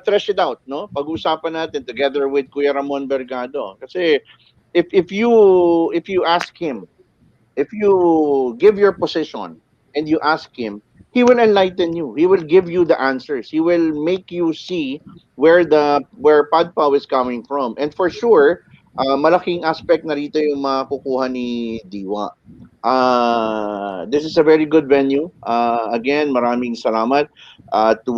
thresh it out, no? Pag-usapan natin together with Kuya Ramon Bergado. Kasi if you ask him, if you give your position and you ask him, he will enlighten you. He will give you the answers. He will make you see where Padpaw is coming from. And for sure, malaking aspect na rito yung makukuha ni Diwa. This is a very good venue. Again, maraming salamat to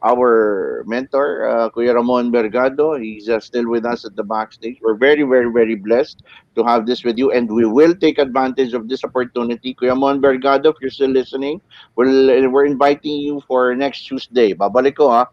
our mentor, Kuya Ramon Bergado. He's still with us at the backstage. We're very, very, very blessed to have this with you, and we will take advantage of this opportunity. Kuya Ramon Bergado, if you're still listening, we're inviting you for next Tuesday. Babalik ko, ha.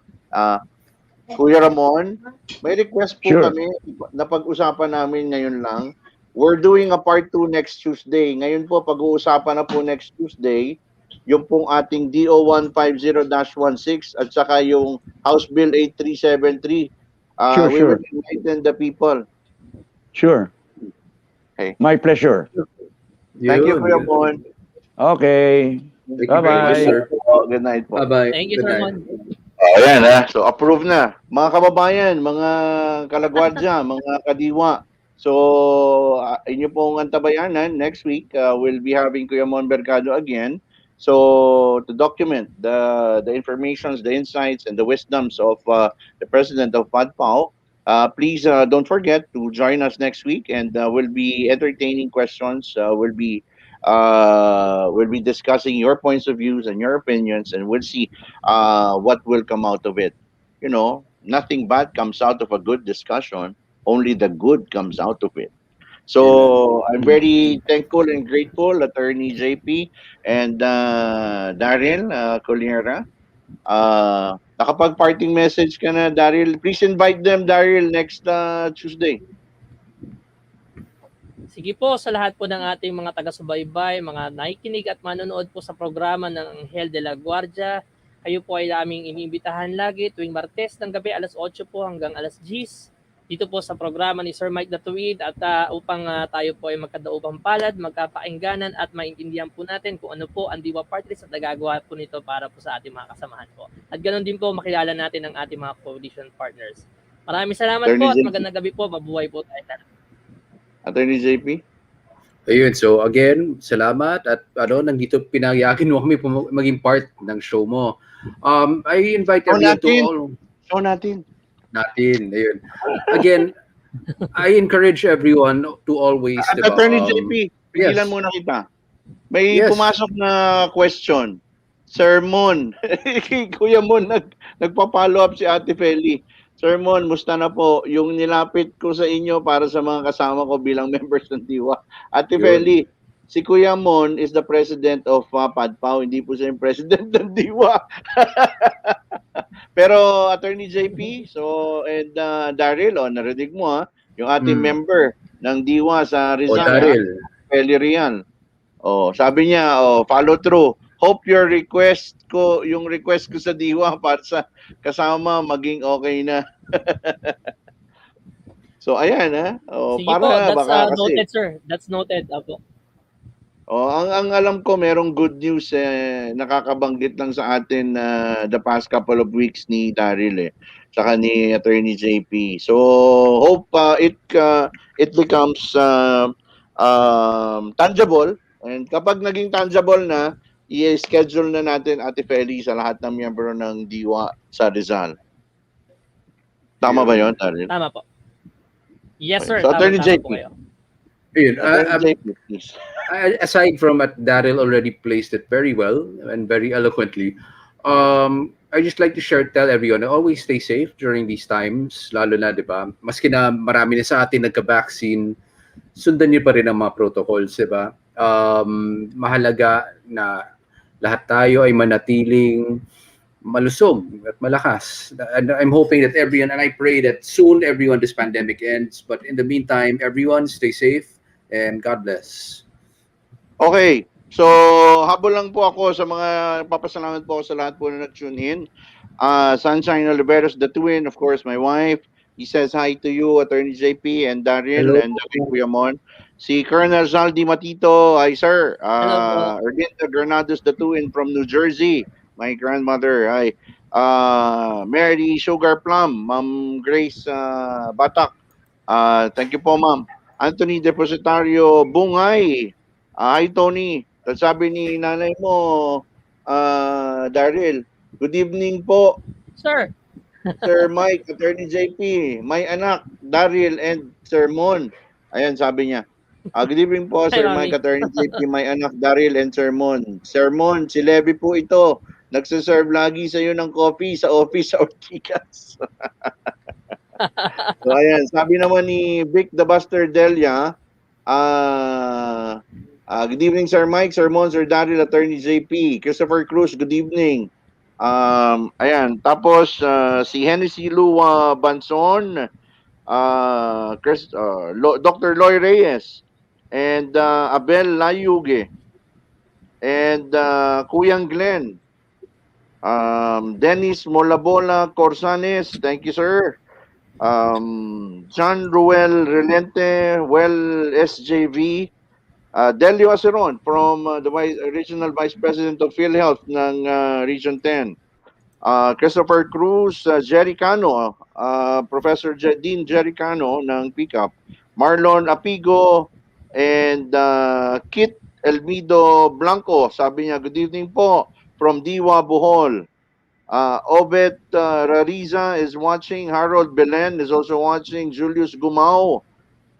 Kuya Ramon, may request po Sure. kami na pag-usapan namin ngayon lang. We're doing a part 2 next Tuesday. Ngayon po, pag-uusapan na po next Tuesday, yung pong ating DO150-16 at saka yung House Bill 8373. Sure, We sure. will enlighten the people. Sure. Okay. My pleasure. Thank you, Yun, Kuya yun. Mon. Okay. Thank you very much, Bye-bye. sir. Good night po. Bye-bye. Thank you, Good Sir night. Mon. Ayan, ha. So, approve na. Mga kababayan, mga kalagwardya, mga kadiwa. So, inyo pong antabayanan, next week, we'll be having Kuya Mon Bergado again. So, to document the informations, the insights, and the wisdoms of the president of PADPAO, please don't forget to join us next week, and we'll be entertaining questions. We'll be discussing your points of views and your opinions, and we'll see what will come out of it. You know, nothing bad comes out of a good discussion. Only the good comes out of it. So I'm very thankful and grateful, Attorney JP and Daryl Collera. Nakapag-parting message ka na, Daryl. Please invite them, Daryl, next Tuesday. Sige po sa lahat po ng ating mga taga-subaybay, mga nakikinig at manonood po sa programa ng Anghel de la Guardia. Kayo po ay aming iniimbitahan lagi tuwing Martes ng gabi alas 8 po hanggang alas 10 dito po sa programa ni Sir Mike DATUIN, at upang tayo po ay magkadaupang palad, magkapaingganan at maintindihan po natin kung ano po ang Diwa Partlist at nagagawa po nito para po sa ating mga kasamahan po. At ganoon din po makilala natin ang ating mga coalition partners. Maraming salamat Attorney po at JP. magandang gabi po. Mabuhay po tayo. Attorney JP? Ayun, so again, salamat at nandito pinayagan mo kami maging part ng show mo. I invite everyone to all Show natin. ayun. Again, I encourage everyone to always Attorney JP, pigilan yes. muna kita. May Yes. pumasok na question. Sir Mon, Kuya Mon, nagpa-follow up si Ate Feli. Sir Mon, musta na po? Yung nilapit ko sa inyo para sa mga kasama ko bilang members ng Diwa. Ate Yun. Feli, si Kuya Mon is the president of PADPAO, hindi po siya yung president ng Diwa. Pero Attorney JP, and Daryl, narinig mo, ha? Yung ating member ng Diwa sa Rizal, Daryl. Feli Rian. Sabi niya, follow through. Hope yung request ko sa Diwa para sa kasama maging okay na. So ayan, ha. Sige Para po, that's baka kasi. noted, sir. That's noted. Apo. Ang alam ko merong good news nakakabanggit lang sa atin the past couple of weeks ni Daryl saka ni Attorney JP. So hope it becomes tangible, and kapag naging tangible na, i-schedule na natin Ate Feli sa lahat ng miyembro ng Diwa sa Rizal. Tama ba 'yon, Daryl? Tama po. Yes, sir. So, Attorney Tama JP. po kayo. Ayun, Attorney JP, please. aside from Daryl already placed it very well and very eloquently, I just like to tell everyone, always stay safe during these times, lalo na, di ba? Maski na marami na sa atin nagka-vaccine, sundan niyo pa rin ang mga protocols, di ba? Mahalaga na lahat tayo ay manatiling malusog at malakas. And I'm hoping that everyone, and I pray that soon everyone this pandemic ends. But in the meantime, everyone stay safe and God bless. Okay. So, habol lang po ako sa mga papasalamat po ako sa lahat po na nag-tune in. Sunshine Oliveros, the twin, of course, my wife. He says hi to you, Attorney JP and Daryl Hello and po. Kuya Mon. Si Colonel Zaldi Matito, hi sir. Hello po. Erlinda Granados, the twin from New Jersey. My grandmother, hi. Mary Sugar Plum, Ma'am Grace Batak. Thank you po, ma'am. Anthony Depositario Bungay. Hi, Tony. Tapos sabi ni nanay mo, Daryl, good evening po, Sir. Sir Mike, Attorney JP, my anak, Daryl, and Sir Mon. Ayan, sabi niya. Good evening po, Hi, Sir Mike, Mami. Attorney JP, my anak, Daryl, and Sir Mon. Sir Mon, si Levy po ito. Nagsaserve lagi sa iyo ng coffee sa office sa Ortigas. So ayan, sabi naman ni Vic the Buster Delia, good evening Sir Mike, Sir Mon, Sir Daryl, Attorney JP, Christopher Cruz, good evening. Ayan, tapos si Hennessy Lua Banson, Dr. Loy Reyes, and Abel Layuge, and Kuyang Glenn, Dennis Molabola Corsanes, thank you sir. John Ruel Relente, well SJV, Delio Aceron from the Regional Vice President of PhilHealth ng Region 10. Christopher Cruz, Jerry Cano, Professor Dean Jerry Cano ng PICAP, Marlon Apigo, and Kit Elmido Blanco. Sabi niya, good evening po from Diwa, Bohol. Obet Rariza is watching. Harold Belen is also watching. Julius Gumao.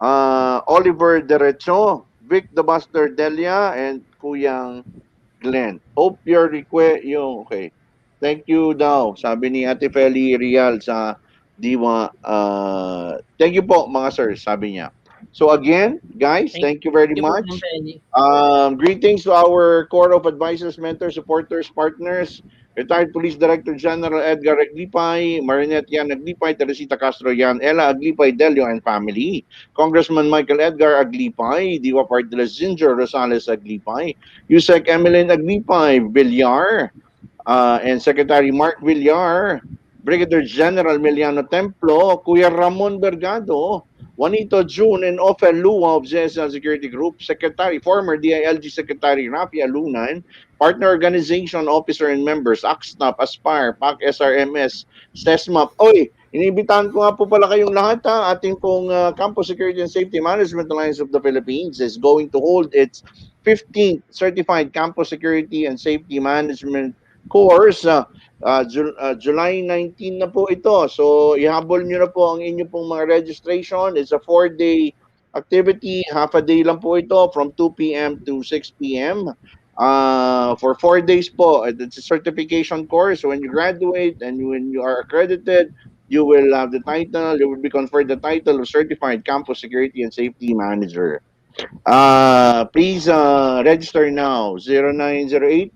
Oliver Derecho. Vic the Buster Delia. And Kuyang Glenn. Hope your request yung okay. Thank you daw. Sabi ni Ate Feli Rial sa Diwa. Thank you po mga sir. Sabi niya. So again, guys, thank you very Thank you po, Ma'am much. Penny. Greetings to our Corps of Advisors, Mentors, Supporters, Partners, Retired Police Director General Edgar Aglipay, Marinette Yan Aglipay, Teresita Castro Yan, Ella Aglipay, Delio and family, Congressman Michael Edgar Aglipay, Diwa PARTYLIST Ginger Rosales Aglipay, Yusek Emeline Aglipay, Villar, and Secretary Mark Villar, Brigadier General Emiliano Templo, Kuya Ramon Bergado, Juanito June and Ophel Lua of ZSL Security Group, Secretary, former DILG Secretary Rafi Alunan, partner organization officer and members, AXNAP, Aspire, PAC, SRMS, SESMAP. Oy, inibitahan ko nga po pala kayong lahat ha. Ating pong Campus Security and Safety Management Alliance of the Philippines is going to hold its 15th Certified Campus Security and Safety Management course. July 19 na po ito. So, ihabol nyo na po ang inyo pong mga registration. It's a 4-day activity. Half a day lang po ito from 2 p.m. to 6 p.m. For 4 days po. It's a certification course. So when you graduate and when you are accredited, you will have the title, you will be conferred the title of Certified Campus Security and Safety Manager. Please register now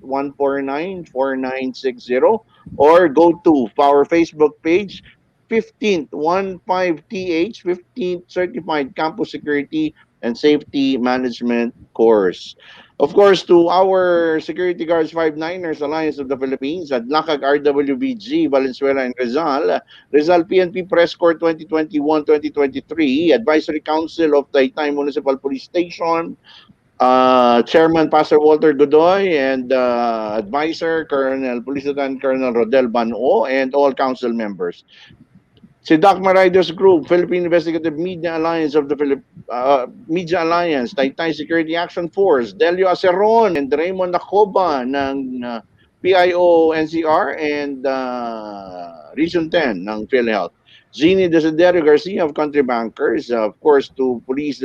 0908-149-4960 or go to our Facebook page 15th 15th 15th Certified Campus Security and Safety Management course. Of course, to our Security Guards 5-9ers Alliance of the Philippines at Lakag RWBG, Valenzuela and Rizal, Rizal PNP Press Corps 2021-2023, Advisory Council of Taytay Municipal Police Station, Chairman Pastor Walter Godoy, and Advisor Police Lieutenant Colonel Rodel Bano, and all council members. Si Doc Riders Group, Philippine Investigative Media Alliance of the Media Alliance, Taytay Security Action Force, Delio Aceron, and Raymond Nacoba ng PIO NCR and Region 10 ng PhilHealth. Jeannie Desiderio Garcia of Country Bankers, of course to Police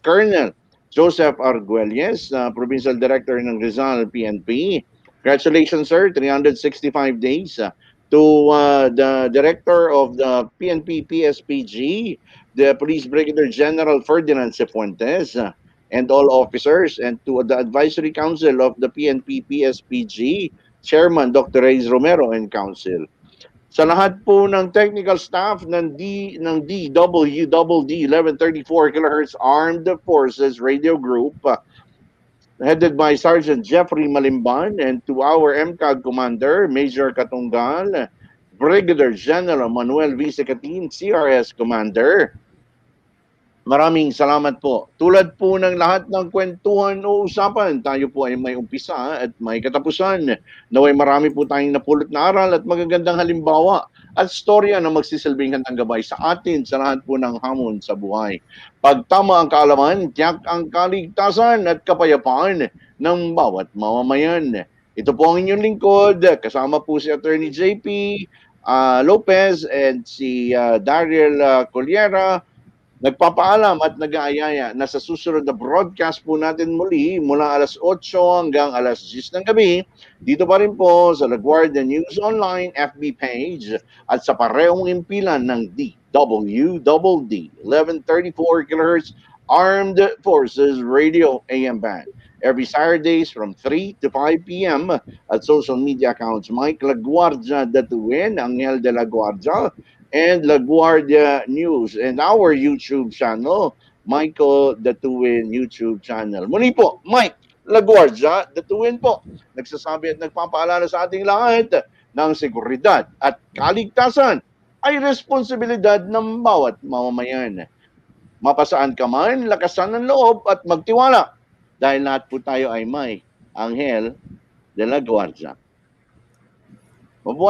Colonel Joseph Arguelles, Provincial Director ng Rizal PNP. Congratulations sir, 365 days. To the Director of the PNP PSPG, the Police Brigadier General Ferdinand Cifuentes, and all officers, and to the Advisory Council of the PNP PSPG, Chairman Dr. Reyes Romero and Council. Sa lahat po ng technical staff ng DWD 1134 kHz Armed Forces Radio Group, headed by Sergeant Jeffrey Malimban, and to our MCAG Commander, Major Katunggal, Brigadier General Manuel Vicecatin, CRS Commander. Maraming salamat po. Tulad po ng lahat ng kwentuhan o usapan, tayo po ay may umpisa at may katapusan. Naway marami po tayong napulot na aral at magagandang halimbawa at storya na magsisilbing handang gabay sa atin sa lahat po ng hamon sa buhay. Pag tama ang kaalaman, tiyak ang kaligtasan at kapayapaan ng bawat mamamayan. Ito po ang inyong lingkod, kasama po si Attorney JP Lopez and si Daryl Collera. Nagpapaalam at nag-aayaya na sa susunod na broadcast po natin muli mula alas 8 hanggang alas 10 ng gabi, dito pa rin po sa La Guardia News Online FB page at sa parehong impilan ng DWDD 1134 kHz Armed Forces Radio AM Band. Every Saturdays from 3 to 5 p.m. at social media accounts Mike La Guardia DATUIN, Anghel de la Guardia, and La Guardia News, and our YouTube channel, Michael DATUIN YouTube channel. Muli po, Mike La Guardia DATUIN po, nagsasabi at nagpapaalala sa ating lahat ng seguridad at kaligtasan ay responsibilidad ng bawat mamamayan. Mapasaan ka man, lakasan ng loob at magtiwala dahil lahat po tayo ay may Anghel de la Guardia. Mabuhay